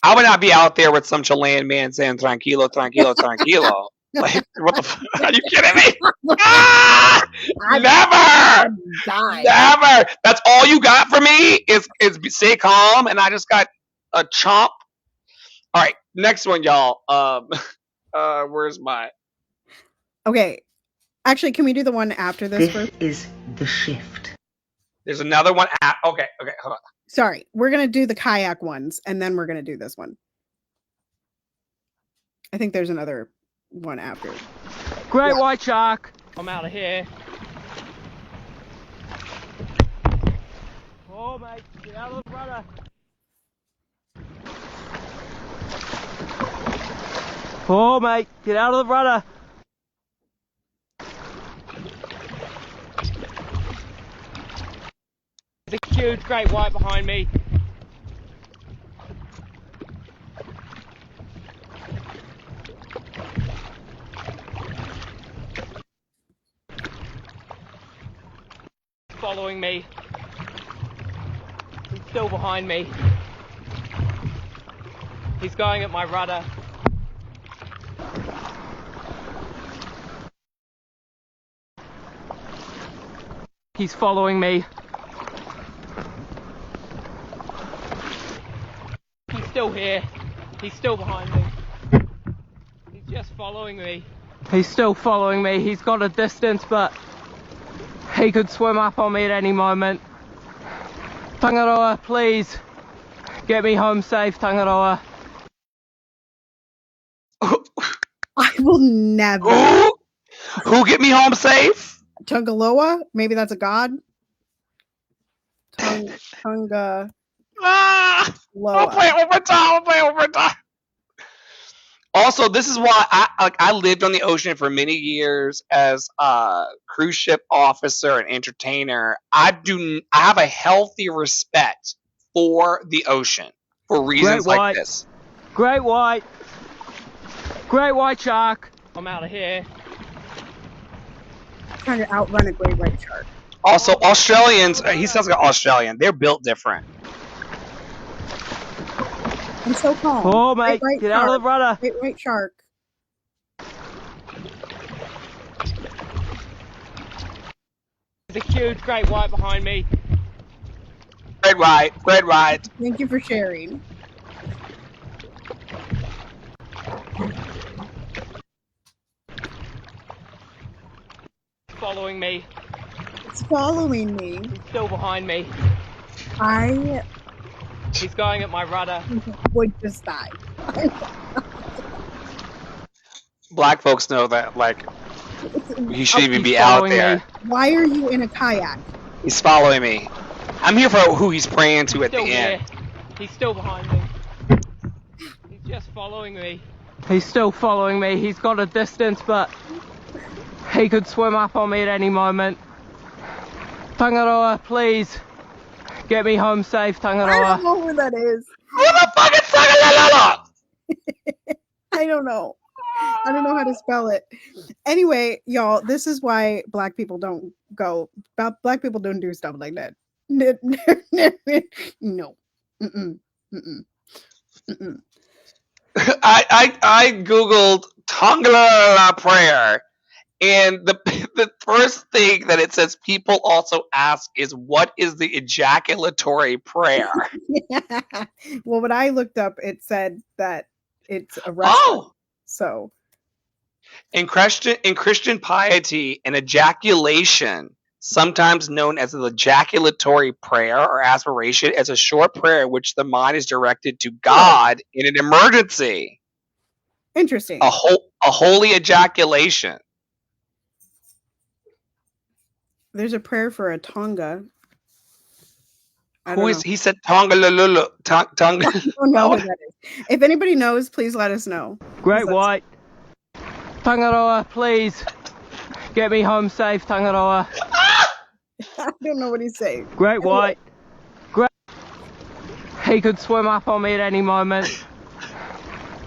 I would not be out there with some Chilean man saying tranquilo, tranquilo, tranquilo. Like, what the fuck? Are you kidding me? Never! Never! That's all you got for me is stay calm, and I just got a chomp. All right, next one, y'all. Where's my... Okay. Actually, can we do the one after this first? Is the shift. There's another one. Okay, hold on. Sorry, we're going to do the kayak ones, and then we're going to do this one. I think there's another one after. Great white shark. I'm out of here. Oh, mate, get out of the rudder. Oh, mate, get out of the rudder. There's a huge great white behind me. Following me. He's still behind me. He's going at my rudder. He's following me. He's still here. He's still behind me. He's just following me. He's still following me. He's got a distance, but he could swim up on me at any moment. Tangaroa, please. Get me home safe, Tangaroa. I will never. Who get me home safe? Tungaloa? Maybe that's a god? Tunga. I'll play over time. Also, this is why I lived on the ocean for many years as a cruise ship officer and entertainer. I have a healthy respect for the ocean for reasons like this. Great white shark. I'm out of here. Trying to outrun a great white shark. Also, Australians, he sounds like an Australian. They're built different. I'm so calm. Oh, mate, get out of the rudder. Great white shark. There's a huge great white behind me. Red white. Thank you for sharing. Following me. It's following me. He's still behind me. He's going at my rudder. Would just die. Black folks know that, like, he shouldn't even be out there. Me. Why are you in a kayak? He's following me. I'm here for who he's praying to at the end. He's still behind me. He's just following me. He's still following me. He's got a distance, but he could swim up on me at any moment. Tangaroa, please. Get me home safe, Tangaroa. I don't know who that is. Who the fuck is Tangaroa? I don't know. I don't know how to spell it. Anyway, y'all, this is why black people don't go. Black people don't do stuff like that. No. I googled Tongala prayer, And the first thing that it says people also ask is, what is the ejaculatory prayer? Well, when I looked up, it said that it's a wrestler. Oh, So in Christian piety, an ejaculation, sometimes known as the ejaculatory prayer or aspiration, is a short prayer in which the mind is directed to God in an emergency. interesting. A holy ejaculation. There's a prayer for a Tonga. Who is he? Said Tonga Lulu Tonga. I don't know who that is. If anybody knows, please let us know. Great White. Tangaroa, please. Get me home safe, Tangaroa. I don't know what he's saying. Great White. Great. He could swim up on me at any moment.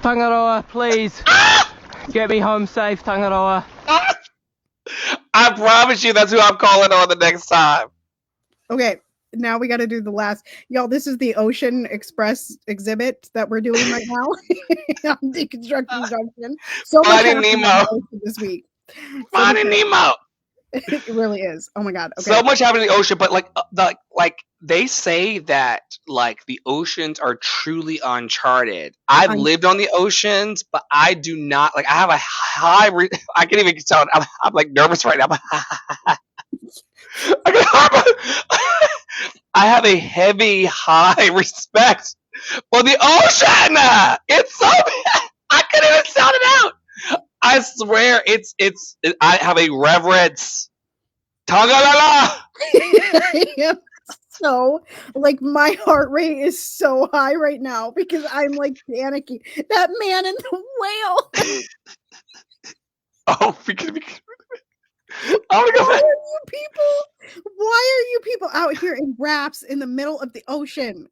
Tangaroa, please. Get me home safe, Tangaroa. I promise you that's who I'm calling on the next time. Okay, now we got to do the last. Y'all, this is the Ocean Express exhibit that we're doing right now on Deconstruction Junction. So much Finding Nemo this week. Finding Nemo. It really is. Oh my god. Okay. So much happened in the ocean, but like they say that like the oceans are truly uncharted. I've lived on the oceans, but I do not like. I have a high. I can't even tell. I'm like nervous right now. I have a heavy, high respect for the ocean. It's so bad. I couldn't even sound it out. I swear, I have a reverence. Tangalala. So, like, my heart rate is so high right now because I'm like panicking. That man in the whale. Oh, because Why are you people out here in wraps in the middle of the ocean?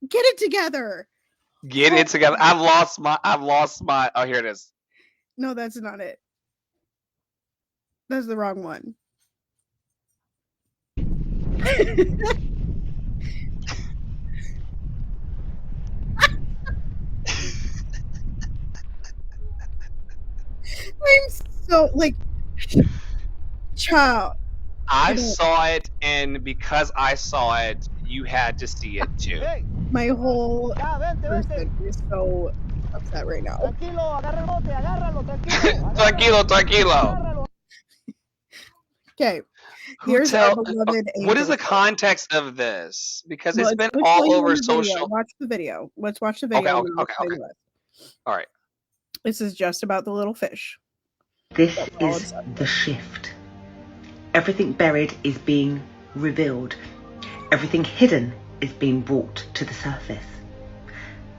Get it together. Get it together. I've lost my. Oh, here it is. No, that's not it. That's the wrong one. I'm so like, child. I saw it, and because I saw it, you had to see it too. My whole person is so upset right now. Tranquilo. Okay. Here's our beloved what is the context of this? Because it's been all over social. Watch the video. Let's watch the video. Okay. All right. This is just about the little fish. This is the shift. Everything buried is being revealed. Everything hidden is being brought to the surface.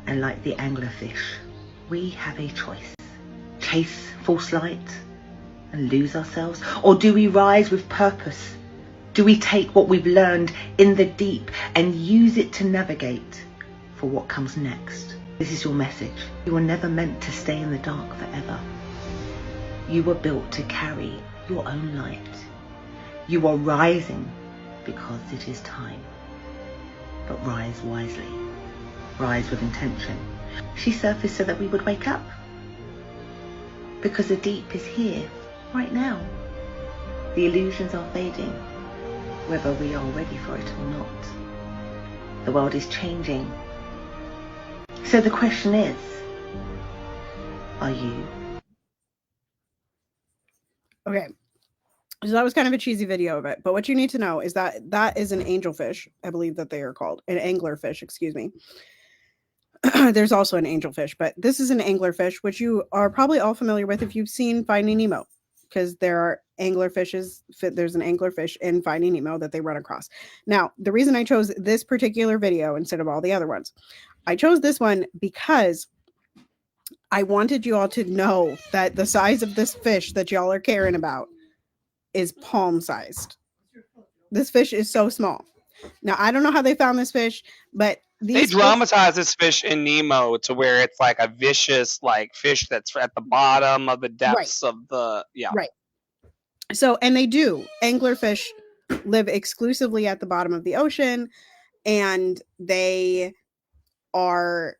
And like the anglerfish, we have a choice. Chase false light and lose ourselves? Or do we rise with purpose? Do we take what we've learned in the deep and use it to navigate for what comes next? This is your message. You were never meant to stay in the dark forever. You were built to carry your own light. You are rising because it is time. But rise wisely. Rise with intention. She surfaced so that we would wake up. Because the deep is here, right now. The illusions are fading, whether we are ready for it or not. The world is changing. So the question is, are you? Okay. So that was kind of a cheesy video of it. But what you need to know is that that is an angelfish. I believe that they are called. An anglerfish, excuse me. There's also an angelfish, but this is an anglerfish, which you are probably all familiar with if you've seen Finding Nemo, because there are anglerfishes. There's an anglerfish in Finding Nemo that they run across. Now, the reason I chose this particular video instead of all the other ones, I chose this one because I wanted you all to know that the size of this fish that y'all are caring about is palm sized. This fish is so small. Now, I don't know how they found this fish, but they dramatize this fish in Nemo to where it's like a vicious like fish that's at the bottom of the depths of the Right. So, and they do. Anglerfish live exclusively at the bottom of the ocean, and they are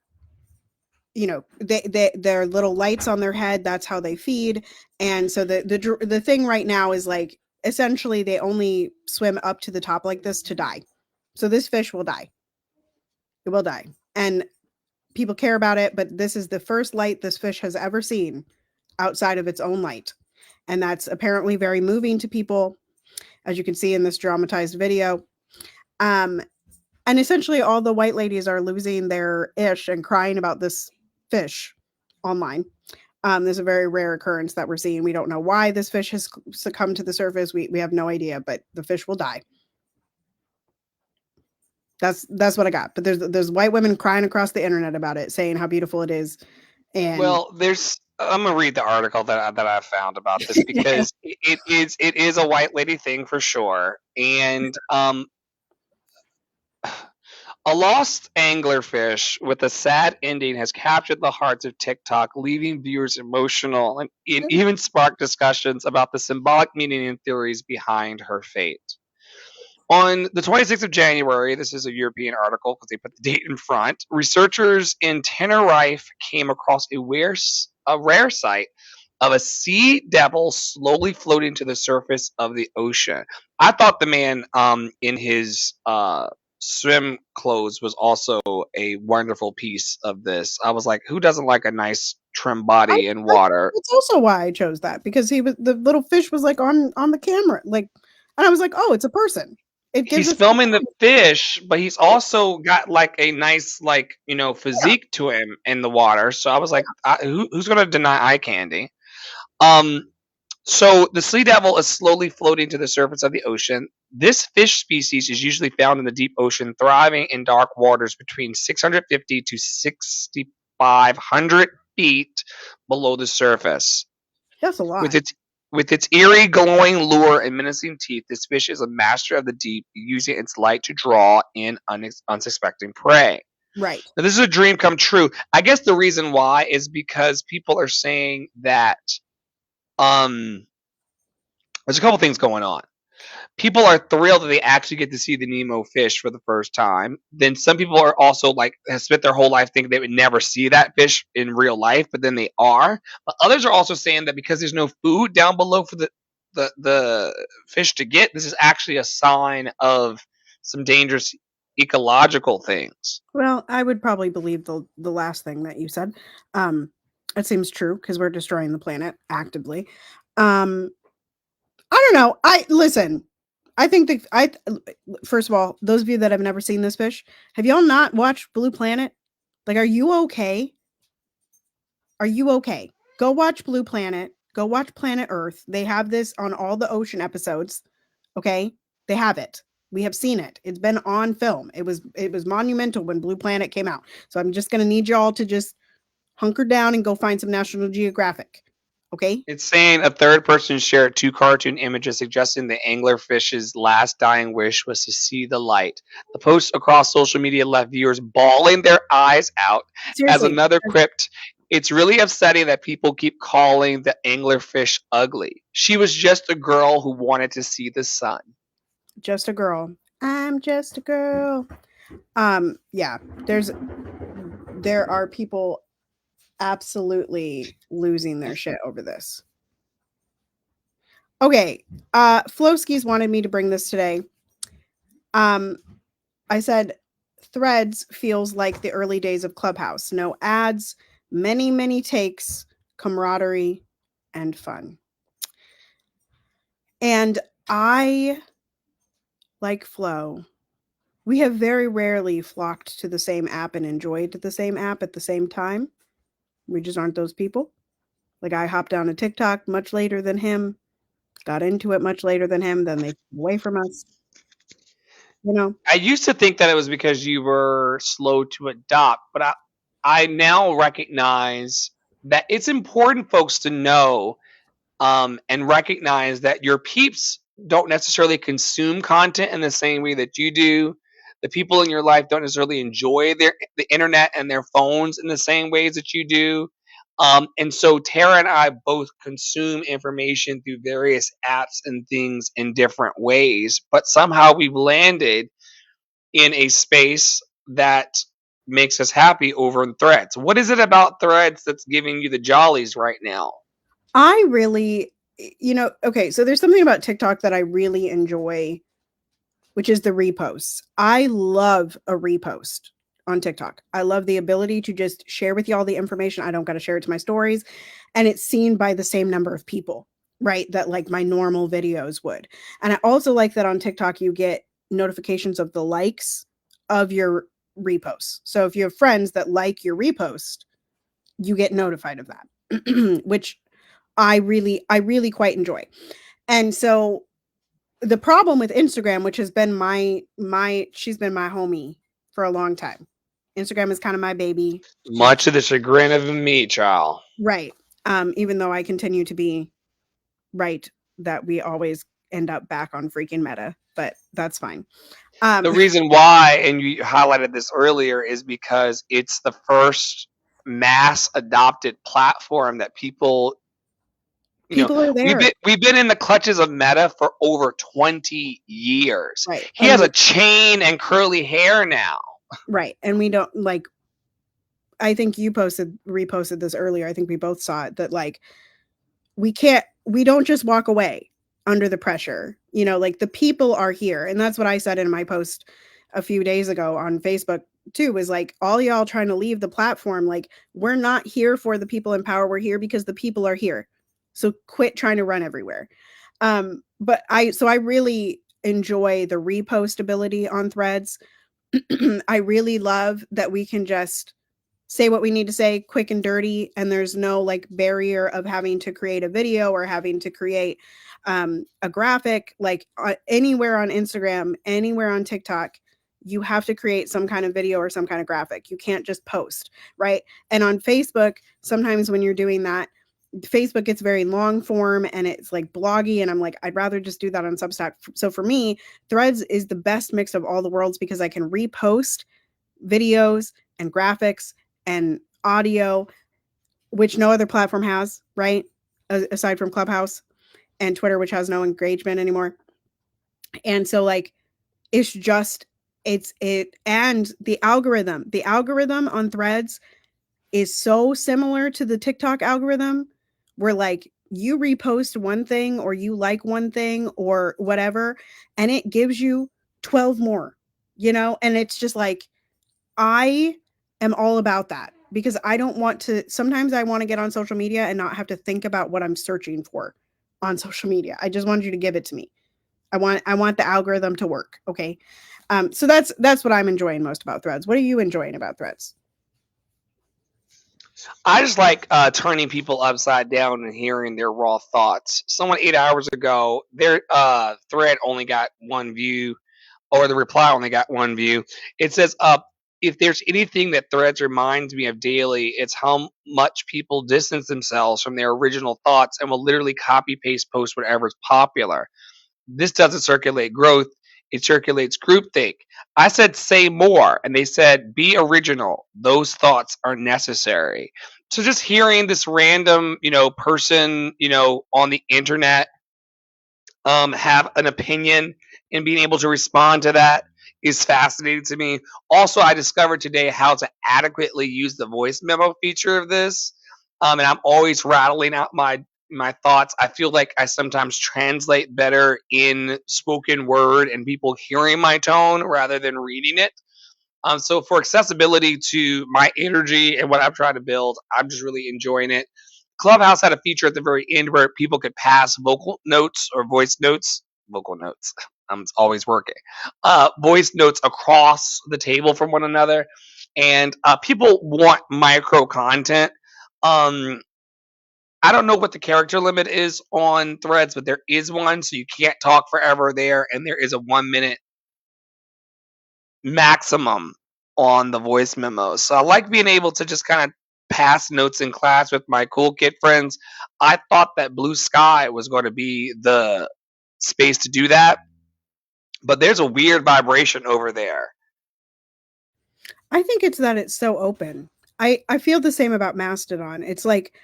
you know, their little lights on their head, that's how they feed. And so the thing right now is like, essentially they only swim up to the top like this to die. So this fish will die. It will die. And people care about it, but this is the first light this fish has ever seen outside of its own light. And that's apparently very moving to people, as you can see in this dramatized video. And essentially all the white ladies are losing their ish and crying about this fish online. There's a very rare occurrence that we're seeing. We don't know why this fish has succumbed to the surface. We have no idea, but the fish will die. That's what I got. But there's white women crying across the internet about it, saying how beautiful it is. And Well, I'm gonna read the article that I found about this because it is a white lady thing for sure, and a lost anglerfish with a sad ending has captured the hearts of TikTok, leaving viewers emotional and even sparked discussions about the symbolic meaning and theories behind her fate. On the 26th of January, this is a European article because they put the date in front, researchers in Tenerife came across a rare sight of a sea devil slowly floating to the surface of the ocean. I thought the man in his swim clothes was also a wonderful piece of this. I was like, who doesn't like a nice trim body in water? That's also why I chose that, because the little fish was like on the camera, like, and I was like, oh, it's a person. It gives He's us filming the fish, but he's also got like a nice, like, physique to him in the water. So I was like, who's going to deny eye candy? So the sea devil is slowly floating to the surface of the ocean. This fish species is usually found in the deep ocean, thriving in dark waters between 650 to 6,500 feet below the surface. That's a lot. With its eerie, glowing lure and menacing teeth, this fish is a master of the deep, using its light to draw in unsuspecting prey. Right. Now, this is a dream come true. I guess the reason why is because people are saying that there's a couple things going on. People are thrilled that they actually get to see the Nemo fish for the first time. Then some people are also like have spent their whole life thinking they would never see that fish in real life, but then they are. But others are also saying that because there's no food down below for the fish to get, this is actually a sign of some dangerous ecological things. Well, I would probably believe the last thing that you said. It seems true because we're destroying the planet actively. I don't know. Listen. I think first of all, those of you that have never seen this fish, have y'all not watched Blue Planet? Like, are you okay? Are you okay? Go watch Blue Planet. Go watch Planet Earth. They have this on all the ocean episodes. Okay? They have it. We have seen it. It's been on film. It was monumental when Blue Planet came out. So I'm just going to need y'all to just hunker down and go find some National Geographic. Okay? It's saying a third person shared 2 cartoon images suggesting the anglerfish's last dying wish was to see the light. The posts across social media left viewers bawling their eyes out. Seriously. As another crypt, it's really upsetting that people keep calling the anglerfish ugly. She was just a girl who wanted to see the sun. Just a girl. I'm just a girl. Yeah, there are people absolutely losing their shit over this. Okay, Flowskis wanted me to bring this today. I said Threads feels like the early days of Clubhouse. No ads, many takes, camaraderie, and fun. And I, like Flo, we have very rarely flocked to the same app and enjoyed the same app at the same time. We just aren't those people. Like, I hopped down to TikTok much later than him, got into it much later than him, then they took away from us. I used to think that it was because you were slow to adopt, but I now recognize that it's important, folks, to know and recognize that your peeps don't necessarily consume content in the same way that you do. The people in your life don't necessarily enjoy the internet and their phones in the same ways that you do. And so Tara and I both consume information through various apps and things in different ways, but somehow we've landed in a space that makes us happy over in Threads. What is it about Threads that's giving you the jollies right now? I really, okay, so there's something about TikTok that I really enjoy, which is the reposts. I love a repost on TikTok. I love the ability to just share with you all the information. I don't got to share it to my stories, and it's seen by the same number of people, right? That like my normal videos would. And I also like that on TikTok you get notifications of the likes of your reposts. So if you have friends that like your repost, you get notified of that, which I really quite enjoy. And so the problem with Instagram, which has been she's been my homie for a long time. Instagram is kind of my baby. Much of the chagrin of me, child. Right. Even though I continue to be right that we always end up back on freaking Meta, but that's fine. The reason why, and you highlighted this earlier, is because it's the first mass adopted platform that people People are there. we've been in the clutches of Meta for over 20 years. Right. He has a chain and curly hair now. Right. And we don't like, I think you reposted this earlier. I think we both saw it, that like we don't just walk away under the pressure. Like the people are here. And that's what I said in my post a few days ago on Facebook too, was like, all y'all trying to leave the platform. Like, we're not here for the people in power. We're here because the people are here. So quit trying to run everywhere. But I really enjoy the repost ability on Threads. I really love that we can just say what we need to say quick and dirty, and there's no like barrier of having to create a video or having to create a graphic. Like anywhere on Instagram, anywhere on TikTok, you have to create some kind of video or some kind of graphic. You can't just post, right? And on Facebook, sometimes when you're doing that, Facebook gets very long form and it's like bloggy, and I'm like, I'd rather just do that on Substack. So for me, Threads is the best mix of all the worlds because I can repost videos and graphics and audio, which no other platform has, right? Aside from Clubhouse and Twitter, which has no engagement anymore. And so like, and the algorithm on Threads is so similar to the TikTok algorithm, where like you repost one thing or you like one thing or whatever, and it gives you 12 more, and it's just like, I am all about that because sometimes I want to get on social media and not have to think about what I'm searching for on social media. I just want you to give it to me. I want the algorithm to work. Okay. So that's what I'm enjoying most about Threads. What are you enjoying about Threads? I just like turning people upside down and hearing their raw thoughts. Someone 8 hours ago, their thread only got one view, or the reply only got one view. It says, if there's anything that Threads reminds me of daily, it's how much people distance themselves from their original thoughts and will literally copy paste post whatever's popular. This doesn't circulate growth, it circulates groupthink. I said say more, and they said be original. Those thoughts are necessary. So just hearing this random, person, on the internet have an opinion and being able to respond to that is fascinating to me. Also, I discovered today how to adequately use the voice memo feature of this. And I'm always rattling out my thoughts. I feel like I sometimes translate better in spoken word and people hearing my tone rather than reading it. So for accessibility to my energy and what I'm trying to build, I'm just really enjoying it. Clubhouse had a feature at the very end where people could pass vocal notes or voice notes. Vocal notes. I'm always working. Voice notes across the table from one another. And people want micro content. I don't know what the character limit is on Threads, but there is one, so you can't talk forever there, and there is a 1 minute maximum on the voice memos. So I like being able to just kind of pass notes in class with my cool kid friends. I thought that Blue Sky was going to be the space to do that, but there's a weird vibration over there. I think it's that it's so open. I feel the same about Mastodon. It's like,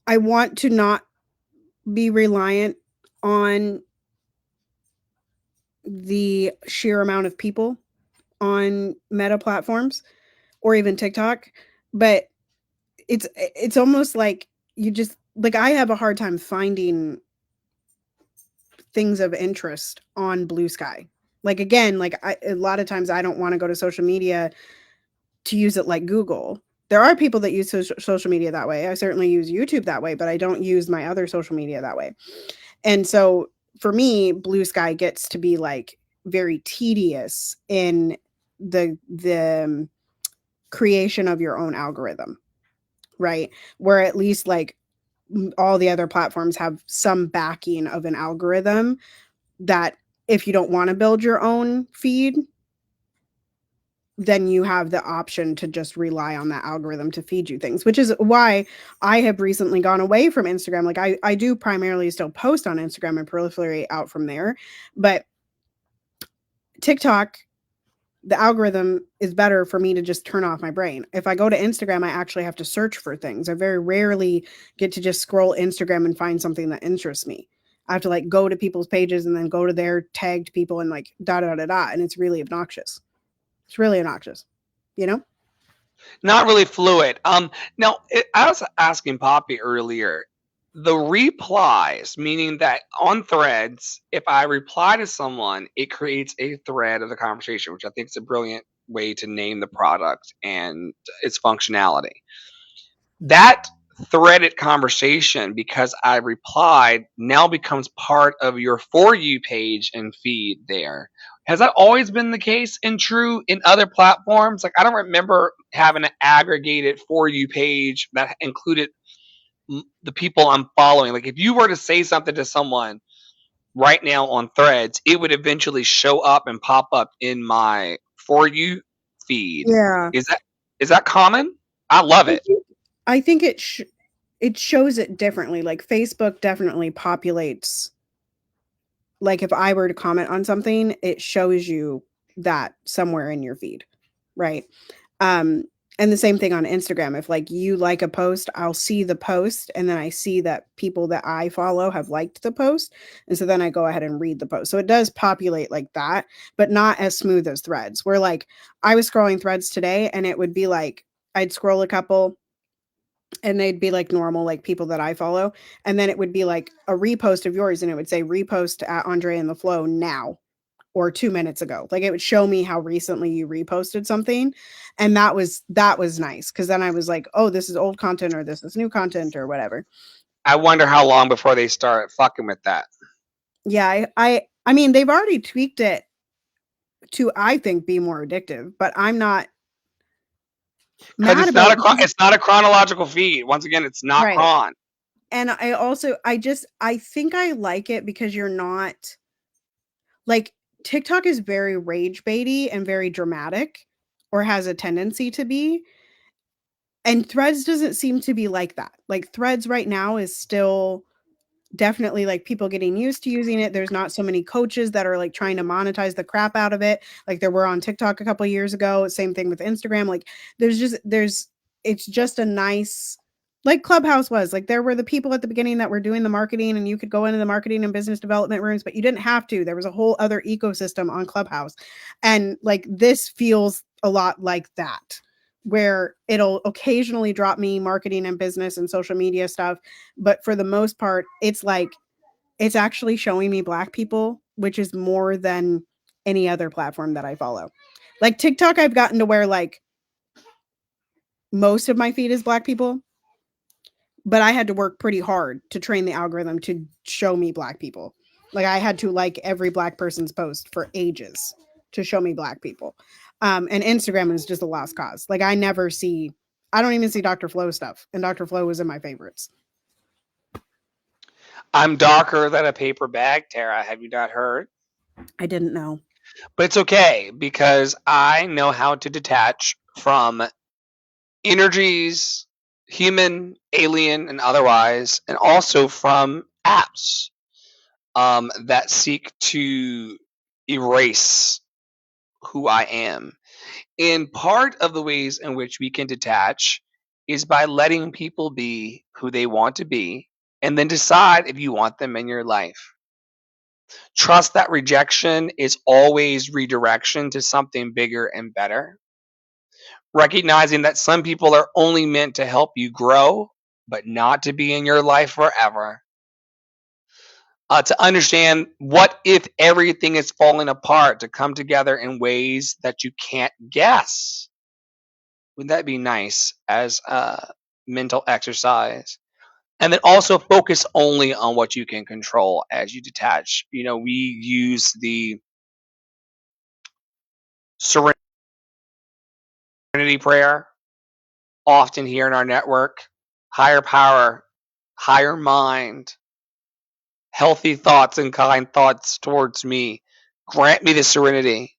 I want to not be reliant on the sheer amount of people on Meta platforms or even TikTok, but it's almost like you just like I have a hard time finding things of interest on Blue Sky. Like again, like a lot of times I don't want to go to social media to use it like Google. There are people that use social media that way. I certainly use YouTube that way, but I don't use my other social media that way. And so for me, Blue Sky gets to be like very tedious in the creation of your own algorithm, right? Where at least like all the other platforms have some backing of an algorithm that if you don't want to build your own feed, then you have the option to just rely on that algorithm to feed you things, which is why I have recently gone away from Instagram. Like I do primarily still post on Instagram and proliferate out from there, but TikTok, the algorithm is better for me to just turn off my brain. If I go to Instagram, I actually have to search for things. I very rarely get to just scroll Instagram and find something that interests me. I have to like go to people's pages and then go to their tagged people and like da da da da. And it's really obnoxious. It's really obnoxious, you know? Not really fluid. Now I was asking Poppy earlier. The replies, meaning that on threads, if I reply to someone, it creates a thread of the conversation, which I think is a brilliant way to name the product and its functionality. That threaded conversation, because I replied, now becomes part of your For You page and feed there. Has that always been the case and true in other platforms? Like, I don't remember having an aggregated For You page that included the people I'm following. Like, if you were to say something to someone right now on threads, it would eventually show up and pop up in my For You feed. Yeah. Is that common? I love it. I think it shows it differently. Like Facebook definitely populates. Like if I were to comment on something, it shows you that somewhere in your feed, right? And the same thing on Instagram. If like you like a post, I'll see the post and then I see that people that I follow have liked the post. And so then I go ahead and read the post. So it does populate like that, but not as smooth as threads. Where like I was scrolling threads today and it would be like I'd scroll a couple and they'd be like normal, like people that I follow. And then it would be like a repost of yours and it would say repost at Andre and the Flow now or 2 minutes ago. Like it would show me how recently you reposted something. And that was nice. Cause then I was like, oh, this is old content or this is new content or whatever. I wonder how long before they start fucking with that. Yeah. I mean, they've already tweaked it to, I think, be more addictive, but I'm not Because mad it's about not it's not a chronological feed. Once again, it's not right. chron. And I think I like it because you're not like TikTok is very rage baity and very dramatic, or has a tendency to be. And Threads doesn't seem to be like that. Like Threads right now is still definitely like people getting used to using it. There's not so many coaches that are like trying to monetize the crap out of it like there were on TikTok a couple of years ago. Same thing with Instagram. Like it's just a nice, like Clubhouse was. Like there were the people at the beginning that were doing the marketing and you could go into the marketing and business development rooms, but you didn't have to. There was a whole other ecosystem on Clubhouse. And like this feels a lot like that, where it'll occasionally drop me marketing and business and social media stuff. But for the most part, it's like, it's actually showing me Black people, which is more than any other platform that I follow. Like TikTok, I've gotten to where like most of my feed is Black people, but I had to work pretty hard to train the algorithm to show me Black people. Like I had to like every Black person's post for ages to show me Black people. And Instagram is just a lost cause. Like I don't even see Dr. Flo stuff. And Dr. Flo was in my favorites. I'm darker than a paper bag, Tara. Have you not heard? I didn't know. But it's okay because I know how to detach from energies, human, alien, and otherwise, and also from apps that seek to erase who I am. And part of the ways in which we can detach is by letting people be who they want to be and then decide if you want them in your life. Trust that rejection is always redirection to something bigger and better. Recognizing that some people are only meant to help you grow, but not to be in your life forever. To understand what if everything is falling apart to come together in ways that you can't guess. Wouldn't that be nice as a mental exercise? And then also focus only on what you can control as you detach. We use the serenity prayer often here in our network. Higher power, higher mind, healthy thoughts and kind thoughts towards me. Grant me the serenity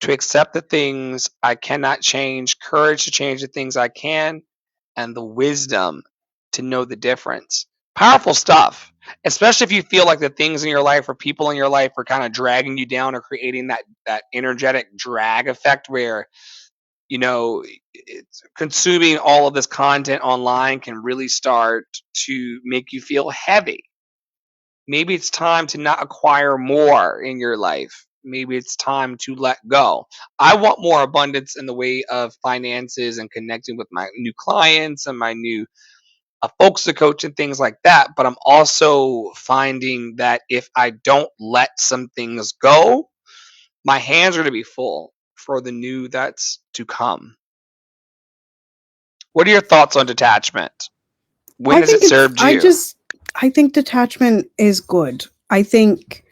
to accept the things I cannot change, courage to change the things I can, and the wisdom to know the difference. Powerful stuff, especially if you feel like the things in your life or people in your life are kind of dragging you down or creating that energetic drag effect where it's consuming all of this content online can really start to make you feel heavy. Maybe it's time to not acquire more in your life. Maybe it's time to let go. I want more abundance in the way of finances and connecting with my new clients and my new folks to coach and things like that. But I'm also finding that if I don't let some things go, my hands are going to be full for the new that's to come. What are your thoughts on detachment? When has it served you? I think detachment is good. I think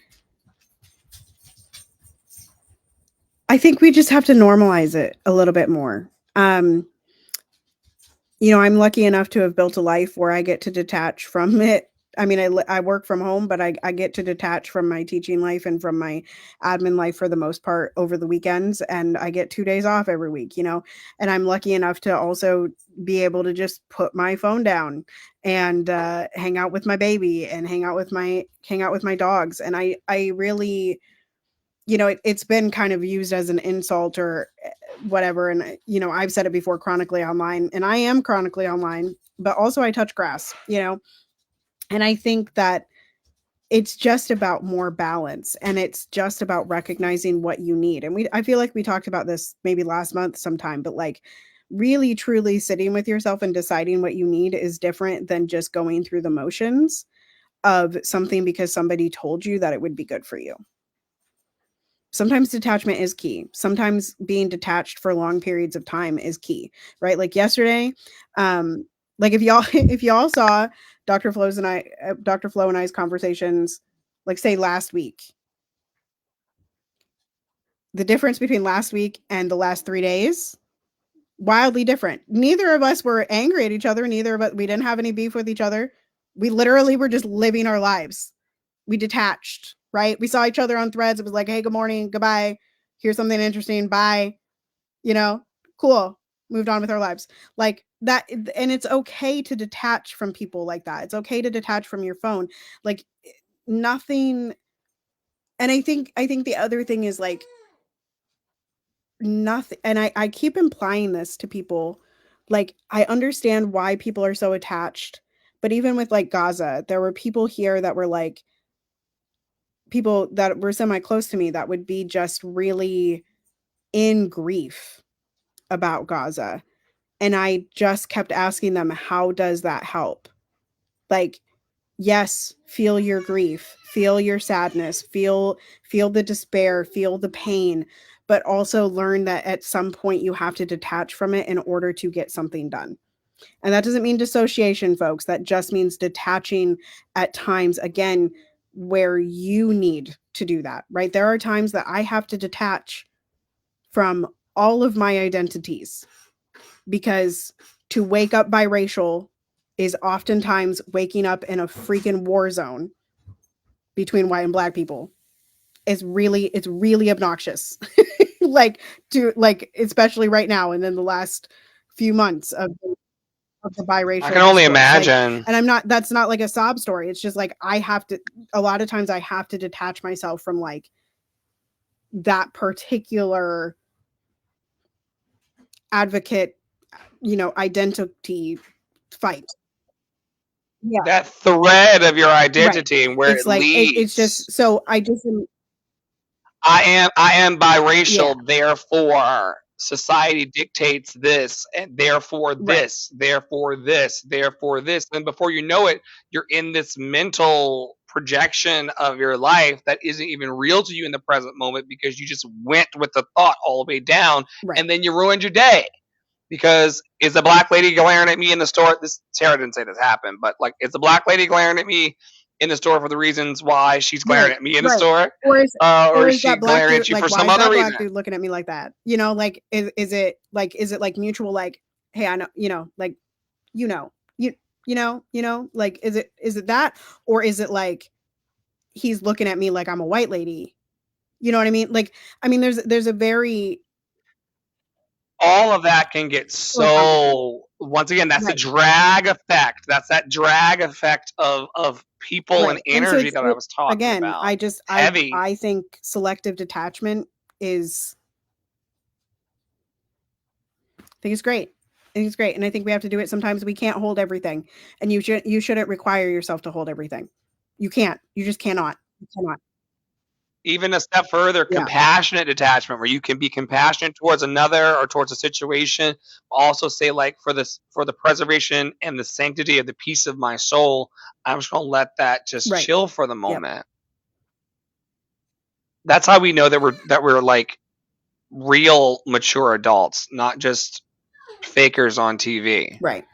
we just have to normalize it a little bit more. I'm lucky enough to have built a life where I get to detach from it. I mean, I work from home, but I get to detach from my teaching life and from my admin life for the most part over the weekends. And I get 2 days off every week, and I'm lucky enough to also be able to just put my phone down and hang out with my baby and hang out with my dogs. And I really, it's been kind of used as an insult or whatever. And, I've said it before, chronically online, and I am chronically online, but also I touch grass, and I think that it's just about more balance, and it's just about recognizing what you need. And I feel like we talked about this maybe last month sometime, but like really truly sitting with yourself and deciding what you need is different than just going through the motions of something because somebody told you that it would be good for you. Sometimes detachment is key. Sometimes being detached for long periods of time is key, right? Like yesterday, like if y'all saw Dr. Flo and I's conversations, like say last week, the difference between last week and the last 3 days, wildly different. Neither of us were angry at each other. We didn't have any beef with each other. We literally were just living our lives. We detached, right? We saw each other on threads. It was like, hey, good morning, goodbye. Here's something interesting. Bye. Cool. Moved on with our lives. Like that. And it's okay to detach from people like that. It's okay to detach from your phone. Like nothing. And I think the other thing is like nothing. And I keep implying this to people. Like, I understand why people are so attached. But even with like Gaza, there were people here that were like, people that were semi close to me that would be just really in grief about Gaza. And I just kept asking them, how does that help? Like, yes, feel your grief, feel your sadness, feel the despair, feel the pain, but also learn that at some point you have to detach from it in order to get something done. And that doesn't mean dissociation, folks. That just means detaching at times, again, where you need to do that, right? There are times that I have to detach from all of my identities because to wake up biracial is oftentimes waking up in a freaking war zone between white and black people. It's really obnoxious. Like especially right now and in the last few months of the biracial I can only discourse. imagine. Like, and that's not like a sob story. It's just like a lot of times I have to detach myself from like that particular advocate, identity fight. Yeah. that thread of your Right. identity and where It's it like leads. it's just so I just I am biracial, Yeah. therefore society dictates this, and therefore Right. this, therefore this, therefore this. And before you know it, you're in this mental projection of your life that isn't even real to you in the present moment because you just went with the thought all the way down, Right. and then you ruined your day. Because is a black lady glaring at me in the store? This Sarah didn't say this happened, but like, is a black lady glaring at me in the store for the reasons why she's glaring Right. at me in the Right. store? Or Or is is she that black glaring dude at you like for why some is other that reason? black dude looking at me like that? You know, like is it mutual like, hey, I know, like you know, like is it that, or is it like he's looking at me like I'm a white lady? You know what I mean? Like, I mean, there's a very All of that can get really complicated. so, once again, that's the Right. drag effect. That's that drag effect of people and Right. And so energy that I was talking again, about. Heavy. I think selective detachment is I think it's great. I think it's great. And I think we have to do it. Sometimes we can't hold everything. And you shouldn't require yourself to hold everything. You can't. You just cannot. You cannot. Even a step further, Yeah. compassionate detachment, where you can be compassionate towards another or towards a situation, also say, like, for the preservation and the sanctity of the peace of my soul, I'm just gonna let that just Right. chill for the Yep. moment. That's how we know that we're like real mature adults, not just fakers on TV. Right.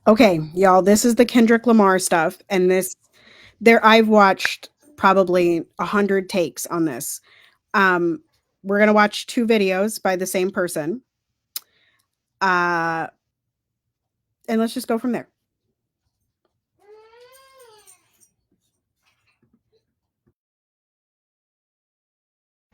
Okay, y'all, this is the Kendrick Lamar stuff. And I've watched probably 100 takes on this. We're gonna watch 2 videos by the same person. And let's just go from there.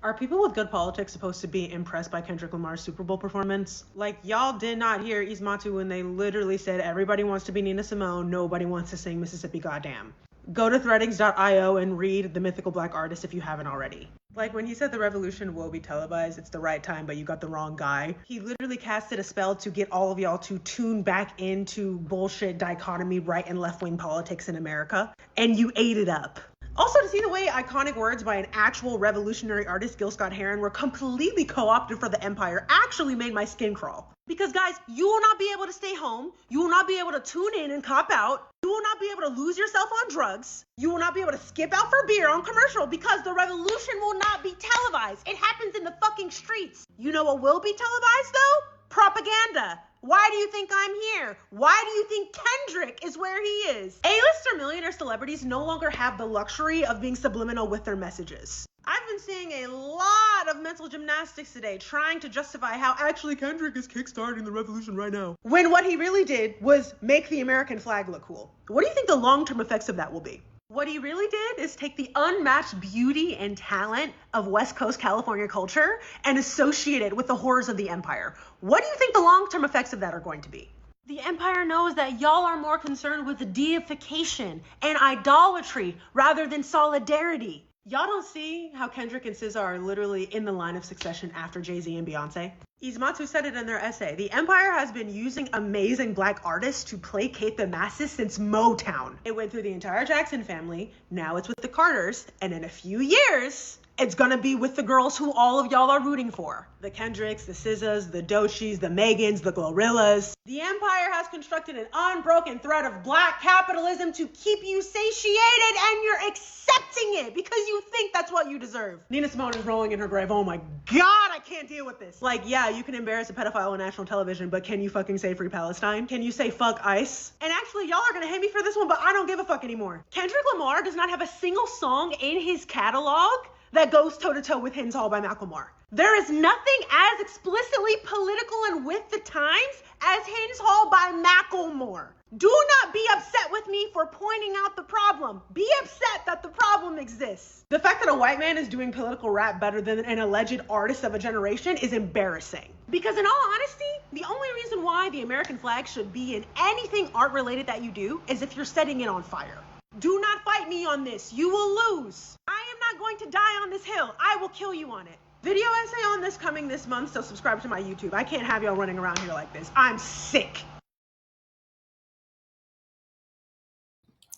Are people with good politics supposed to be impressed by Kendrick Lamar's Super Bowl performance? Like, y'all did not hear Ismatu when they literally said everybody wants to be Nina Simone, nobody wants to sing Mississippi Goddamn. Go to threadings.io and read The Mythical Black Artist if you haven't already. Like, when he said the revolution will be televised, it's the right time, but you got the wrong guy. He literally casted a spell to get all of y'all to tune back into bullshit dichotomy right and left-wing politics in America, and you ate it up. Also, to see the way iconic words by an actual revolutionary artist, Gil Scott-Heron, were completely co-opted for the empire actually made my skin crawl. Because guys, you will not be able to stay home, you will not be able to tune in and cop out, you will not be able to lose yourself on drugs, you will not be able to skip out for beer on commercial because the revolution will not be televised. It happens in the fucking streets. You know what will be televised though? Propaganda. Why do you think I'm here? Why do you think Kendrick is where he is? A-lister millionaire celebrities no longer have the luxury of being subliminal with their messages. I've been seeing a lot of mental gymnastics today trying to justify how actually Kendrick is kickstarting the revolution right now, when what he really did was make the American flag look cool. What do you think the long-term effects of that will be? What he really did is take the unmatched beauty and talent of West Coast California culture and associate it with the horrors of the empire. What do you think the long-term effects of that are going to be? The empire knows that y'all are more concerned with the deification and idolatry rather than solidarity. Y'all don't see how Kendrick and SZA are literally in the line of succession after Jay-Z and Beyonce? Ismatu said it in their essay. The empire has been using amazing black artists to placate the masses since Motown. It went through the entire Jackson family, now it's with the Carters, and in a few years, it's gonna be with the girls who all of y'all are rooting for. The Kendricks, the SZAs, the Doechis, the Megans, the Glorillaz. The empire has constructed an unbroken thread of black capitalism to keep you satiated, and you're accepting it because you think that's what you deserve. Nina Simone is rolling in her grave. Oh my God, I can't deal with this. Like, yeah, you can embarrass a pedophile on national television, but can you fucking say free Palestine? Can you say fuck ICE? And actually, y'all are gonna hate me for this one, but I don't give a fuck anymore. Kendrick Lamar does not have a single song in his catalog that goes toe-to-toe with Hymns Hall by Macklemore. There is nothing as explicitly political and with the times as Hymns Hall by Macklemore. Do not be upset with me for pointing out the problem. Be upset that the problem exists. The fact that a white man is doing political rap better than an alleged artist of a generation is embarrassing. Because in all honesty, the only reason why the American flag should be in anything art-related that you do is if you're setting it on fire. Do not fight me on this. You will lose. I am not going to die on this hill. I will kill you on it. Video essay on this coming this month, so subscribe to my YouTube. I can't have y'all running around here like this. I'm sick.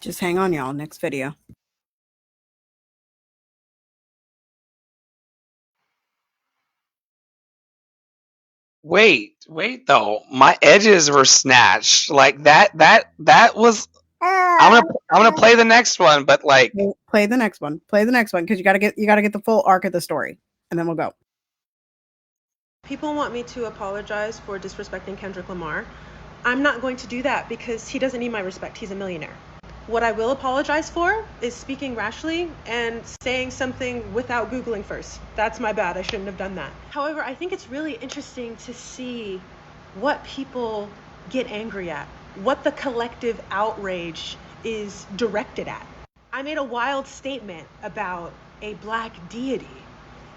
Just hang on, y'all. Next video. Wait though. My edges were snatched. Like that was. I'm gonna play the next one, but like Play the next one. Play the next one because you gotta get the full arc of the story, and then we'll go. People want me to apologize for disrespecting Kendrick Lamar. I'm not going to do that because he doesn't need my respect. He's a millionaire. What I will apologize for is speaking rashly and saying something without Googling first. That's my bad. I shouldn't have done that. However, I think it's really interesting to see what people get angry at, what the collective outrage is directed at. I made a wild statement about a black deity,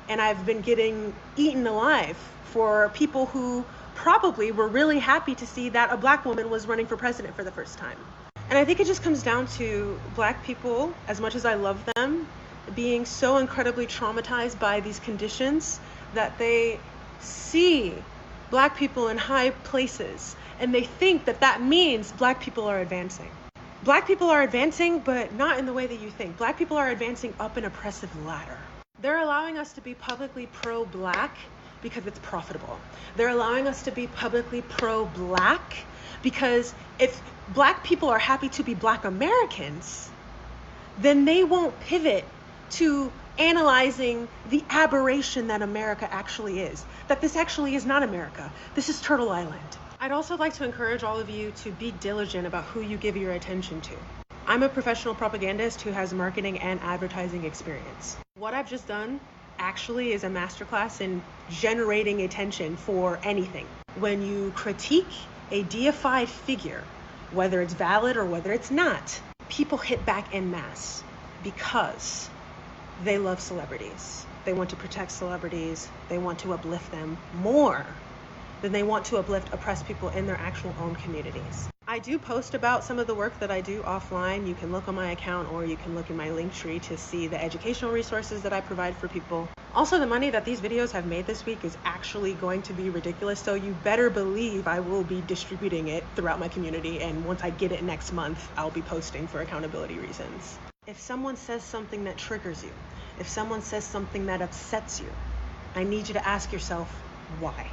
and I've been getting eaten alive for people who probably were really happy to see that a black woman was running for president for the first time. And I think it just comes down to black people, as much as I love them, being so incredibly traumatized by these conditions that they see black people in high places and they think that that means black people are advancing. Black people are advancing, but not in the way that you think. Black people are advancing up an oppressive ladder. They're allowing us to be publicly pro-black because it's profitable. They're allowing us to be publicly pro-black because if black people are happy to be black Americans, then they won't pivot to analyzing the aberration that America actually is. That this actually is not America. This is Turtle Island. I'd also like to encourage all of you to be diligent about who you give your attention to. I'm a professional propagandist who has marketing and advertising experience. What I've just done actually is a masterclass in generating attention for anything. When you critique a deified figure, whether it's valid or whether it's not, people hit back en masse because they love celebrities. They want to protect celebrities. They want to uplift them more than they want to uplift oppressed people in their actual own communities. I do post about some of the work that I do offline. You can look on my account or you can look in my Linktree to see the educational resources that I provide for people. Also, the money that these videos have made this week is actually going to be ridiculous, so you better believe I will be distributing it throughout my community, and once I get it next month, I'll be posting for accountability reasons. If someone says something that triggers you, if someone says something that upsets you, I need you to ask yourself, why?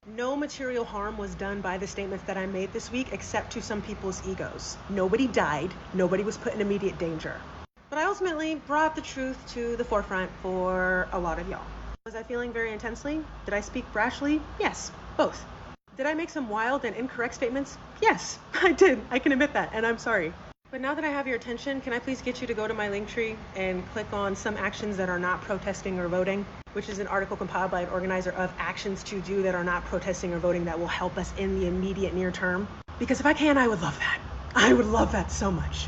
No material harm was done by the statements that I made this week except to some people's egos. Nobody died. Nobody was put in immediate danger. But I ultimately brought the truth to the forefront for a lot of y'all. Was I feeling very intensely? Did I speak brashly? Yes, both. Did I make some wild and incorrect statements? Yes, I did. I can admit that, and I'm sorry. But now that I have your attention, can I please get you to go to my Linktree and click on some actions that are not protesting or voting, which is an article compiled by an organizer of actions to do that are not protesting or voting that will help us in the immediate near term. Because if I can, I would love that. I would love that so much.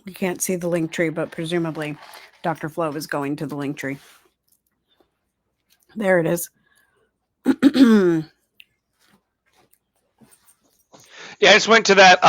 You can't see the Linktree, but presumably Dr. Flo is going to the Linktree. There it is. Yeah, I just went to that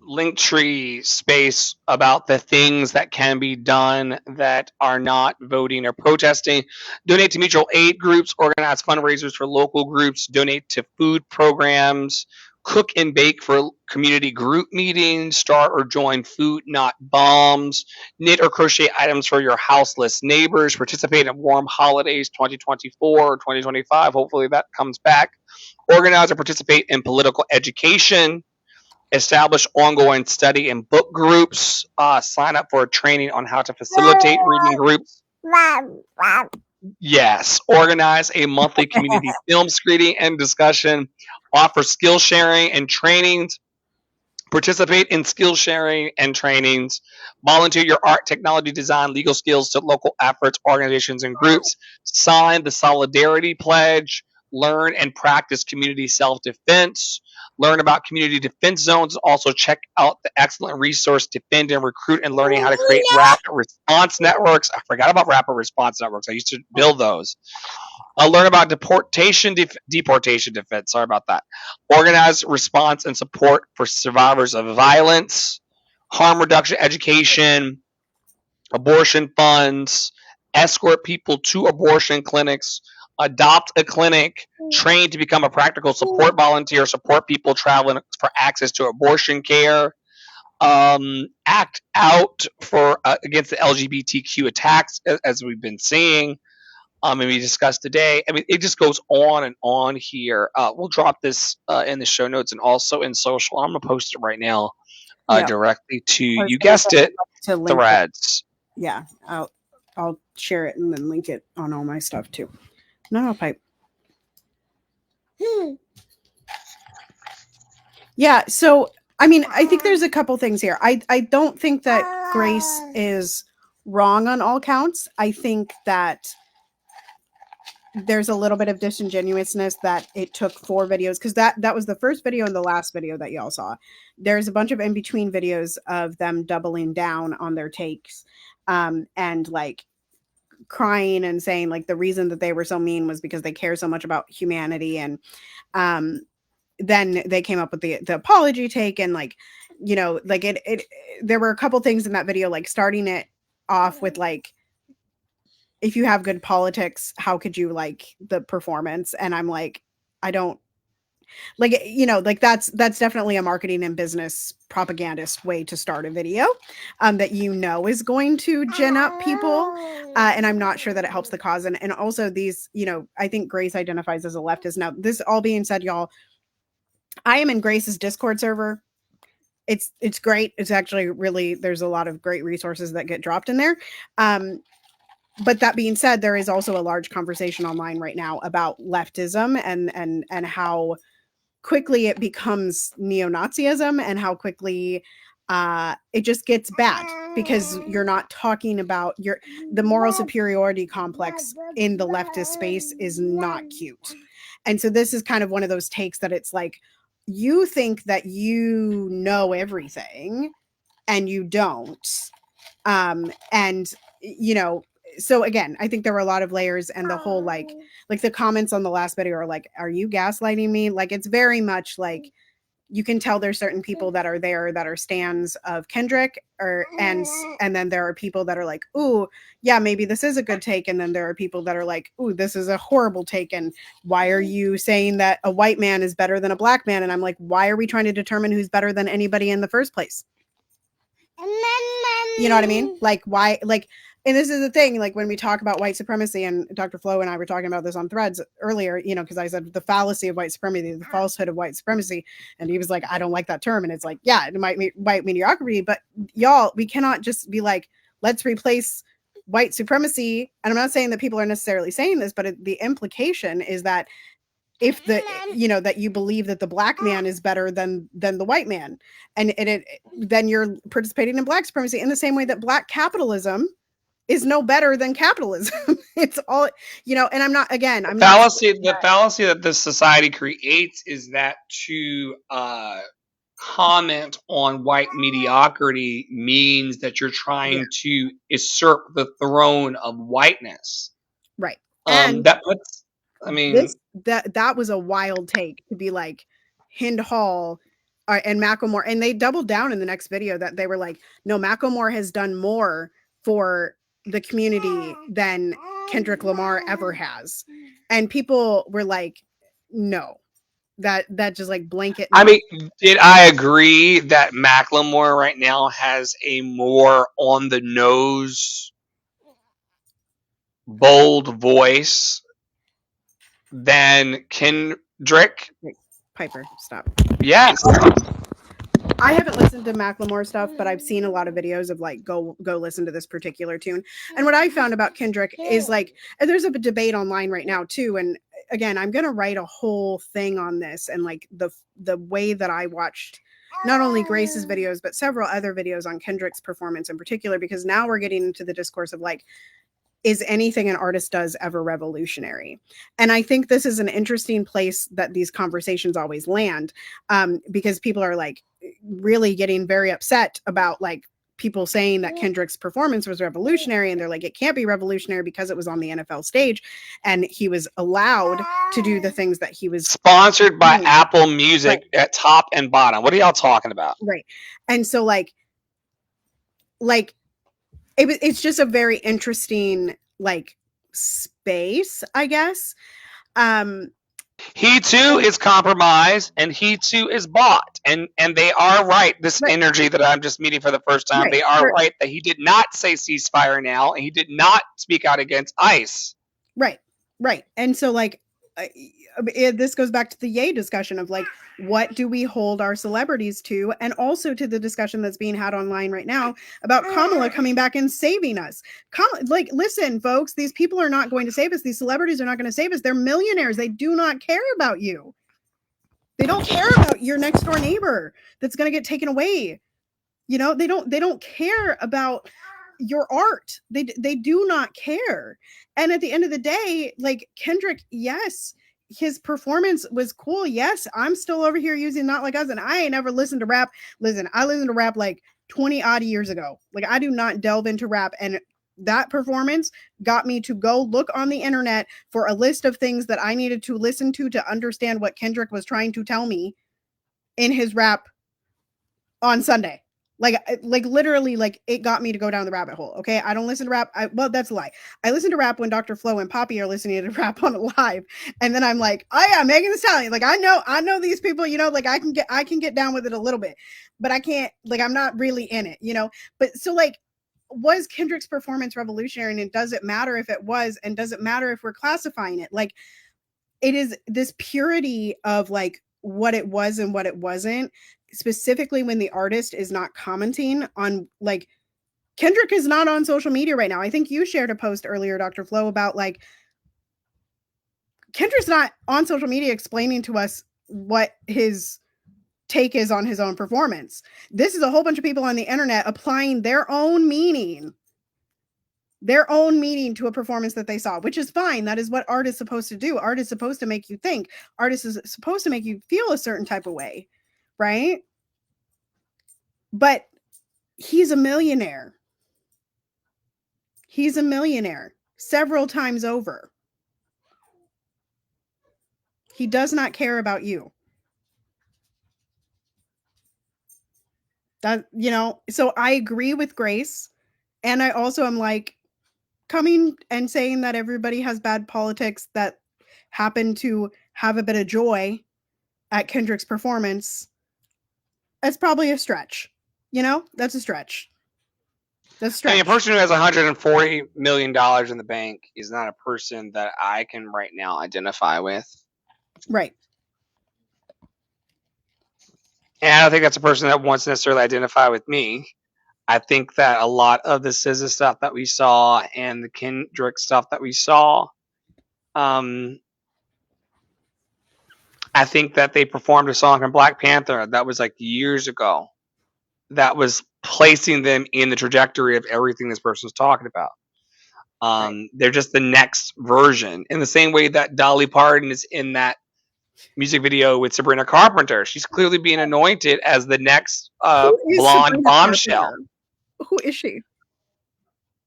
Linktree space about the things that can be done that are not voting or protesting. Donate to mutual aid groups, organize fundraisers for local groups, donate to food programs, cook and bake for community group meetings, start or join Food Not Bombs, knit or crochet items for your houseless neighbors, participate in Warm Holidays 2024 or 2025. Hopefully that comes back. Organize or participate in political education, establish ongoing study and book groups, sign up for a training on how to facilitate reading groups. Yes, organize a monthly community film screening and discussion, offer skill sharing and trainings, participate in skill sharing and trainings, volunteer your art, technology, design, legal skills to local efforts, organizations, and groups, sign the Solidarity Pledge, learn and practice community self-defense, learn about community defense zones, also check out the excellent resource Defend and Recruit and learning how to create rapid response networks. I forgot about rapid response networks. I used to build those. Learn about deportation defense. Sorry about that. Organized response and support for survivors of violence, harm reduction education, abortion funds, escort people to abortion clinics, adopt a clinic, train to become a practical support volunteer, support people traveling for access to abortion care, act out for against the LGBTQ attacks, as we've been seeing, and we discussed today. I mean, it just goes on and on here. We'll drop this in the show notes and also in social. I'm gonna post it right now directly to, you guessed it, to link Threads. Yeah, I'll share it and then link it on all my stuff too. No pipe. Yeah, so I mean, I think there's a couple things here. I don't think that Grace is wrong on all counts. I think that there's a little bit of disingenuousness that it took 4 videos, because that was the first video and the last video that y'all saw. There's a bunch of in between videos of them doubling down on their takes, and like crying and saying like the reason that they were so mean was because they care so much about humanity. And then they came up with the apology take, and like, you know, like it there were a couple things in that video, like starting it off with like, if you have good politics, how could you like the performance? And I'm like, I don't like, you know, like that's definitely a marketing and business propagandist way to start a video, that, you know, is going to gin up people. And I'm not sure that it helps the cause. And also these, you know, I think Grace identifies as a leftist. Now, this all being said, y'all, I am in Grace's Discord server. It's great. It's actually really, there's a lot of great resources that get dropped in there. But that being said, there is also a large conversation online right now about leftism and how quickly it becomes neo-Nazism, and how quickly it just gets bad, because you're not talking about the moral superiority complex in the leftist space is not cute. And so this is kind of one of those takes that it's like, you think that you know everything and you don't. And, you know, so again, I think there were a lot of layers, and the whole like the comments on the last video are like, are you gaslighting me? Like, it's very much like, you can tell there's certain people that are there that are stans of Kendrick, and then there are people that are like, ooh, yeah, maybe this is a good take. And then there are people that are like, ooh, this is a horrible take. And why are you saying that a white man is better than a black man? And I'm like, why are we trying to determine who's better than anybody in the first place? You know what I mean? Like, why, like, and this is the thing, like when we talk about white supremacy, and Dr. Flo and I were talking about this on Threads earlier, you know, because I said the fallacy of white supremacy, the falsehood of white supremacy. And he was like, I don't like that term. And it's like, yeah, it might be white mediocrity, but y'all, we cannot just be like, let's replace white supremacy. And I'm not saying that people are necessarily saying this, but the implication is that if the, you know, that you believe that the black man is better than the white man, and then you're participating in black supremacy in the same way that black capitalism is no better than capitalism. It's all, you know, and I'm not, again, I'm the fallacy that this society creates is that to comment on white mediocrity means that you're trying to usurp the throne of whiteness. Right. And that puts, I mean, that was a wild take to be like Hind Hall and Macklemore, and they doubled down in the next video that they were like, no, Macklemore has done more for the community than Kendrick Lamar ever has. And people were like, no, that just like blanket. I mean, did I agree that Macklemore right now has a more on the nose, bold voice than Kendrick? Piper, stop. Yes. I haven't listened to Macklemore stuff, but I've seen a lot of videos of like, go listen to this particular tune. And what I found about Kendrick is like, and there's a debate online right now too. And again, I'm going to write a whole thing on this, and like the way that I watched not only Grace's videos, but several other videos on Kendrick's performance in particular, because now we're getting into the discourse of like, is anything an artist does ever revolutionary? And I think this is an interesting place that these conversations always land, because people are like really getting very upset about like people saying that Kendrick's performance was revolutionary, and they're like, it can't be revolutionary because it was on the NFL stage and he was allowed to do the things that he was Sponsored by doing. Apple Music at top and bottom. What are y'all talking about? Right. And so like it's just a very interesting like space, I guess. He too is compromised, and he too is bought, and they are right. This energy that I'm just meeting for the first time, they are right that he did not say ceasefire now, and he did not speak out against ICE. Right. And so like this goes back to the Ye discussion of like, what do we hold our celebrities to, and also to the discussion that's being had online right now about Kamala coming back and saving us. Like, listen, folks, these people are not going to save us. These celebrities are not going to save us. They're millionaires. They do not care about you. They don't care about your next door neighbor that's going to get taken away. You know, they don't care about your art. They do not care. And at the end of the day, like Kendrick, yes, his performance was cool. Yes, I'm still over here using Not Like Us, and I ain't ever listened to rap. Listen, I listened to rap like 20 odd years ago. Like, I do not delve into rap, and that performance got me to go look on the internet for a list of things that I needed to listen to understand what Kendrick was trying to tell me in his rap on Sunday. Like literally, like it got me to go down the rabbit hole. Okay, I don't listen to rap. Well, that's a lie. I listen to rap when Dr. Flo and Poppy are listening to rap on live, and then I'm like, oh yeah, Megan Thee Stallion. Like I know these people. You know, like I can get down with it a little bit, but I can't. Like I'm not really in it. You know. But so like, was Kendrick's performance revolutionary? And does it matter if it was? And does it matter if we're classifying it? Like, it is this purity of like what it was and what it wasn't. Specifically when the artist is not commenting on, like, Kendrick is not on social media right now. I think you shared a post earlier, Dr. Flo, about like Kendrick's not on social media explaining to us what his take is on his own performance. This is a whole bunch of people on the internet applying their own meaning to a performance that they saw, which is fine. That is what art is supposed to do. Art is supposed to make you think. Art is supposed to make you feel a certain type of way. Right? But he's a millionaire. He's a millionaire several times over. He does not care about you. That, you know, so I agree with Grace. And I also am like, coming and saying that everybody has bad politics that happen to have a bit of joy at Kendrick's performance. That's probably a stretch. You know, that's a stretch. That's a stretch. I mean, a person who has $140 million in the bank is not a person that I can right now identify with. Right. And I don't think that's a person that wants to necessarily identify with me. I think that a lot of the SZA stuff that we saw and the Kendrick stuff that we saw, I think that they performed a song from Black Panther that was like years ago that was placing them in the trajectory of everything this person's talking about. Right. They're just the next version, in the same way that Dolly Parton is in that music video with Sabrina Carpenter. She's clearly being anointed as the next blonde Sabrina bombshell. Carpenter? Who is she?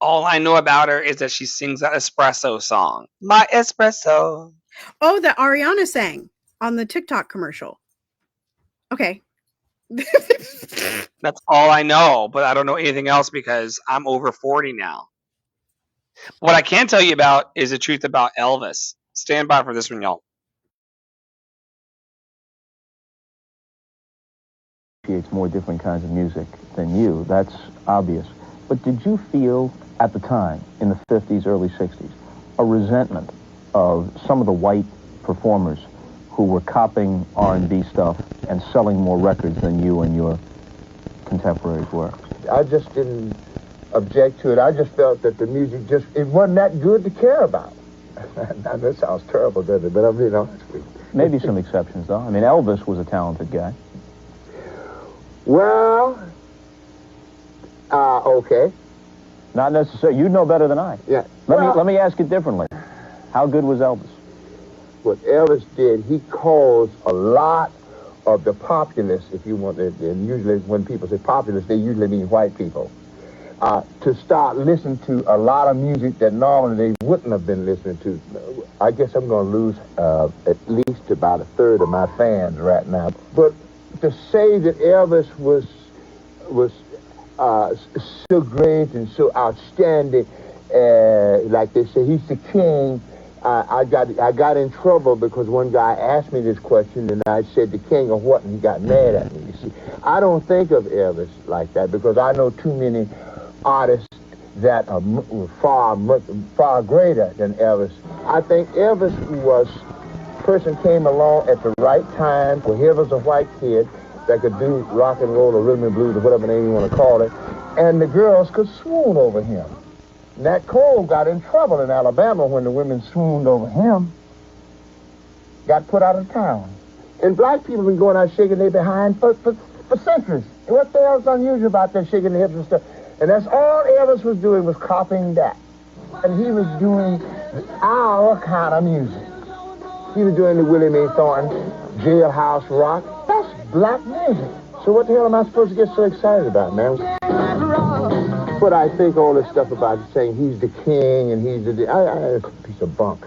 All I know about her is that she sings that espresso song. My espresso. Oh, that Ariana sang on the TikTok commercial. Okay. That's all I know, but I don't know anything else because I'm over 40 now. What I can tell you about is the truth about Elvis. Stand by for this one, y'all. Appreciates more different kinds of music than you. That's obvious. But did you feel at the time, in the 50s, early 60s, a resentment of some of the white performers who were copying R&B stuff and selling more records than you and your contemporaries were? I just didn't object to it. I just felt that the music it wasn't that good to care about. Now, that sounds terrible, doesn't it? But I'm being honest with you. Maybe some exceptions, though. I mean, Elvis was a talented guy. Well, okay. Not necessarily. You know better than I. Yeah. Let me ask it differently. How good was Elvis? What Elvis did, he caused a lot of the populace, if you want it, and usually when people say populace, they usually mean white people. to start listening to a lot of music that normally they wouldn't have been listening to. I guess I'm going to lose at least about a third of my fans right now. But to say that Elvis was so great and so outstanding, like they say, he's the king. I got in trouble because one guy asked me this question, and I said the king of what, and he got mad at me. You see, I don't think of Elvis like that because I know too many artists that are far greater than Elvis. I think Elvis was person came along at the right time. Well, here was a white kid that could do rock and roll or rhythm and blues or whatever name you want to call it, and the girls could swoon over him. Nat Cole got in trouble in Alabama when the women swooned over him. Got put out of town. And black people have been going out shaking their behind for centuries. And what the hell's unusual about that shaking their hips and stuff? And that's all Elvis was doing, was copying that. And he was doing our kind of music. He was doing the Willie Mae Thornton, Jailhouse Rock. That's black music. So what the hell am I supposed to get so excited about, man? But I think all this stuff about saying he's the king and he's the... it's a piece of bunk.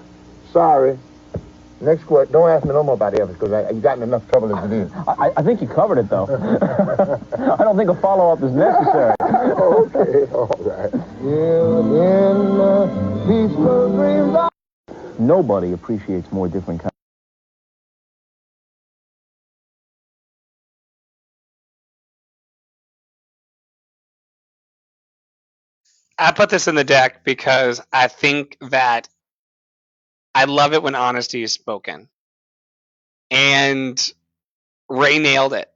Sorry. Next question. Don't ask me no more about Elvis because I've gotten enough trouble as it is. I think you covered it, though. I don't think a follow-up is necessary. Okay, all right. In peaceful dreams. Nobody appreciates more different kinds. I put this in the deck because I think that I love it when honesty is spoken. And Ray nailed it.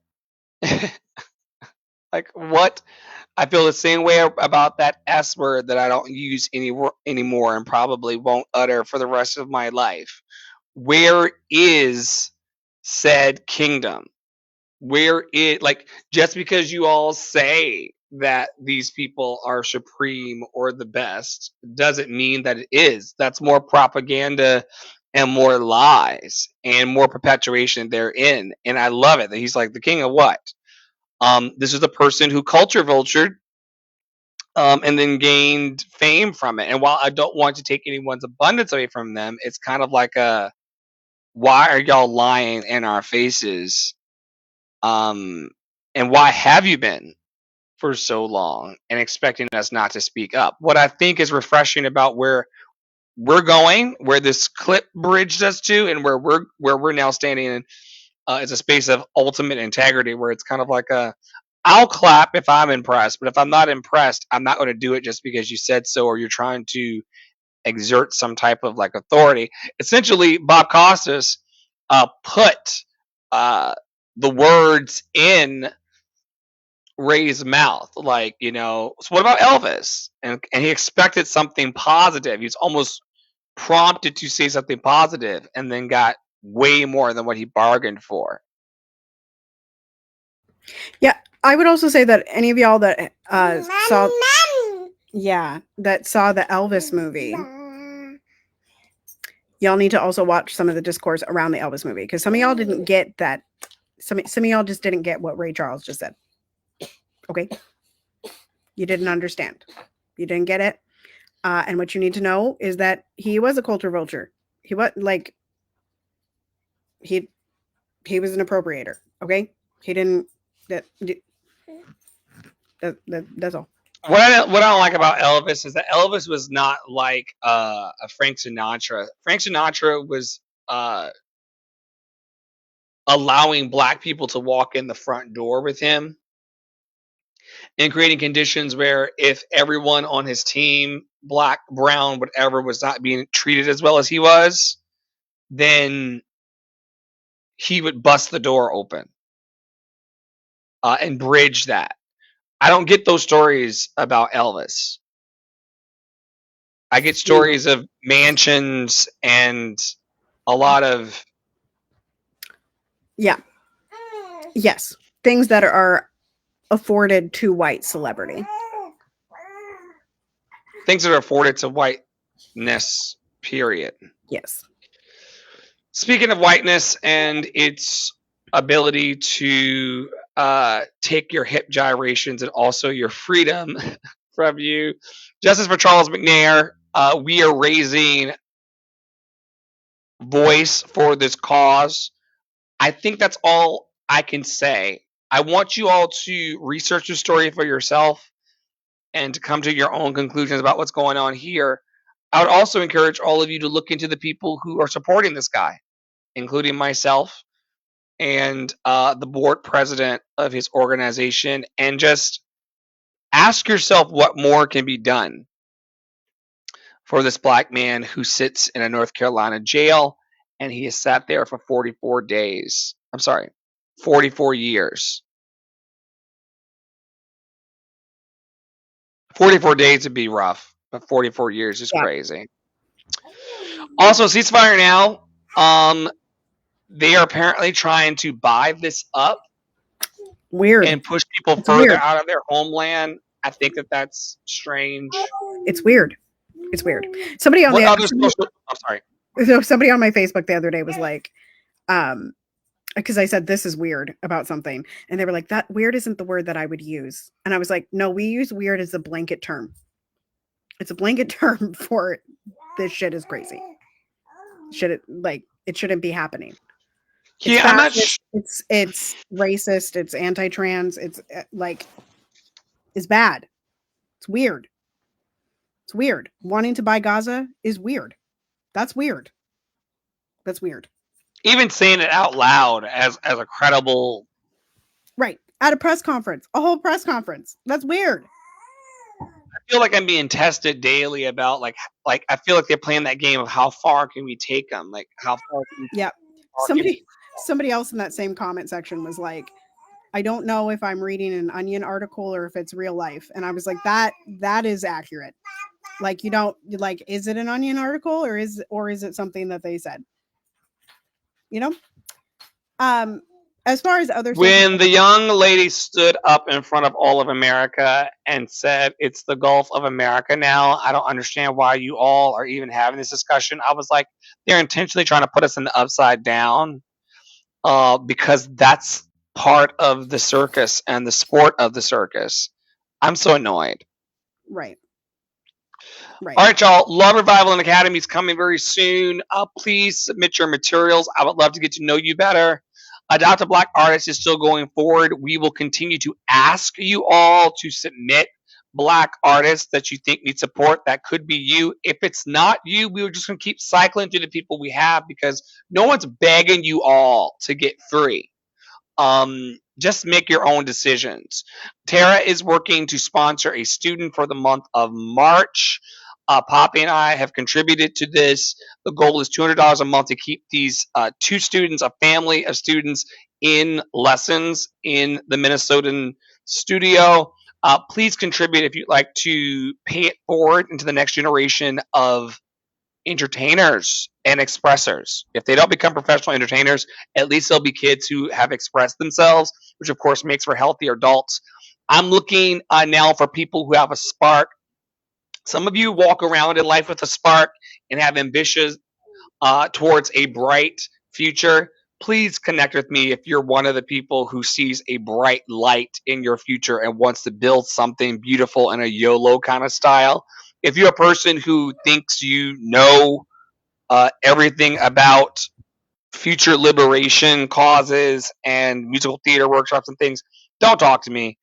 Like, what? I feel the same way about that S word that I don't use anymore and probably won't utter for the rest of my life. Where is said kingdom? Where is, like, just because you all say that these people are supreme or the best doesn't mean that it is. That's more propaganda and more lies and more perpetuation therein. And I love it that he's like the king of what? This is the person who culture vultured and then gained fame from it. And while I don't want to take anyone's abundance away from them, it's kind of like a, why are y'all lying in our faces? And why have you been for so long and expecting us not to speak up? What I think is refreshing about where we're going, where this clip bridged us to, and where we're now standing in is a space of ultimate integrity, where it's kind of like a, I'll clap if I'm impressed, but if I'm not impressed, I'm not going to do it just because you said so or you're trying to exert some type of like authority. Essentially, Bob Costas put the words in Ray's mouth, like, you know, so what about Elvis? And he expected something positive. He was almost prompted to say something positive and then got way more than what he bargained for. Yeah, I would also say that any of y'all that saw the Elvis movie, y'all need to also watch some of the discourse around the Elvis movie, because some of y'all didn't get that. Some of y'all just didn't get what Ray Charles just said. Okay, you didn't understand. You didn't get it. And what you need to know is that he was a culture vulture. He was like he was an appropriator. Okay, he didn't. That's all. What I don't like about Elvis is that Elvis was not like a Frank Sinatra. Frank Sinatra was allowing black people to walk in the front door with him and creating conditions where if everyone on his team, black, brown, whatever, was not being treated as well as he was, then he would bust the door open and bridge that. I don't get those stories about Elvis. I get stories of mansions and a lot of... Yeah. Yes. Things that are afforded to white celebrity. Things that are afforded to whiteness, period. Yes. Speaking of whiteness and its ability to take your hip gyrations and also your freedom from you. Justice for Charles McNair. We are raising voice for this cause. I think that's all I can say. I want you all to research the story for yourself and to come to your own conclusions about what's going on here. I would also encourage all of you to look into the people who are supporting this guy, including myself and the board president of his organization, and just ask yourself what more can be done for this black man who sits in a North Carolina jail, and he has sat there for 44 days. I'm sorry, 44 years. 44 days would be rough, but 44 years is crazy. Also, ceasefire now. They are apparently trying to buy this up. Weird. And push people It's further weird. out of their homeland. I think that that's strange. It's weird. It's weird. Somebody on somebody on my Facebook the other day was like, because I said this is weird about something, and they were like, that weird isn't the word that I would use, and I was like, no, we use weird as a blanket term. It's a blanket term for this shit is crazy. It shouldn't be happening. It's fascist, it's racist, it's anti-trans, it's it's bad. It's weird. It's weird. Wanting to buy Gaza is weird. That's weird. That's weird. Even saying it out loud as a credible, right, at a press conference, a whole press conference. That's weird. I feel like I'm being tested daily about like I feel like they're playing that game of how far can we take them, like how far. Yeah. Somebody else in that same comment section was like, I don't know if I'm reading an Onion article or if it's real life. And I was like, that is accurate. Like, you don't like, is it an Onion article or is it something that they said? You know? As far as other when the young lady stood up in front of all of America and said it's the Gulf of America now, I don't understand why you all are even having this discussion. I was like, they're intentionally trying to put us in the upside down, because that's part of the circus and the sport of the circus. I'm so annoyed. Right. All right, y'all. Love Revival and Academy is coming very soon. Please submit your materials. I would love to get to know you better. Adopt a Black Artist is still going forward. We will continue to ask you all to submit Black artists that you think need support. That could be you. If it's not you, we're just going to keep cycling through the people we have because no one's begging you all to get free. Just make your own decisions. Tara is working to sponsor a student for the month of March. Poppy and I have contributed to this. The goal is $200 a month to keep these two students, a family of students, in lessons in the Minnesotan studio. Please contribute if you'd like to pay it forward into the next generation of entertainers and expressors. If they don't become professional entertainers, at least they'll be kids who have expressed themselves, which of course makes for healthier adults. I'm looking now for people who have a spark. Some of you walk around in life with a spark and have ambitions towards a bright future. Please connect with me if you're one of the people who sees a bright light in your future and wants to build something beautiful in a YOLO kind of style. If you're a person who thinks you know everything about future liberation causes and musical theater workshops and things, don't talk to me.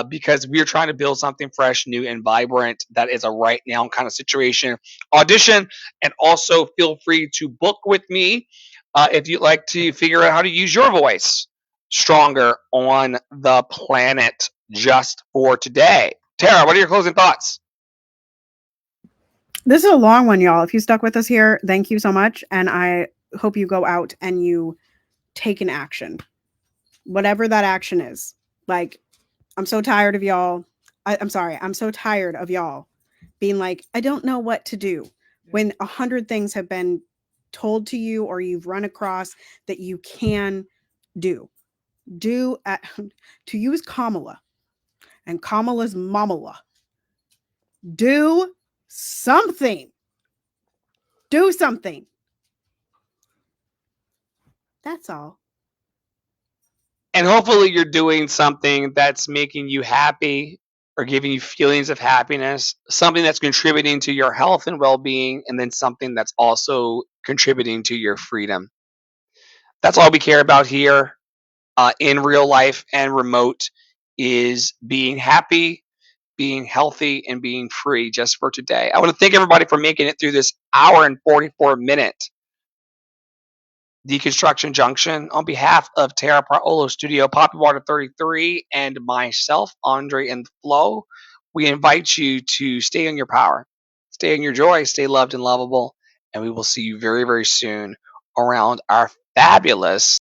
Because we're trying to build something fresh, new, and vibrant that is a right now kind of situation. Audition, and also feel free to book with me if you'd like to figure out how to use your voice stronger on the planet just for today. Tara, what are your closing thoughts? This is a long one, y'all. If you stuck with us here, thank you so much. And I hope you go out and you take an action. Whatever that action is. Like, I'm so tired of y'all. I'm sorry. I'm so tired of y'all being like, I don't know what to do when 100 things have been told to you or you've run across that you can do. To use Kamala and Kamala's mamala. Do something. Do something. That's all. And hopefully you're doing something that's making you happy or giving you feelings of happiness, something that's contributing to your health and well-being, and then something that's also contributing to your freedom. That's all we care about here in real life and remote, is being happy, being healthy, and being free just for today. I want to thank everybody for making it through this hour and 44-minute Deconstruction Junction. On behalf of Tara Paolo Studio, Poppy Water 33, and myself, Andre and Flo, we invite you to stay in your power, stay in your joy, stay loved and lovable, and we will see you very, very soon around our fabulous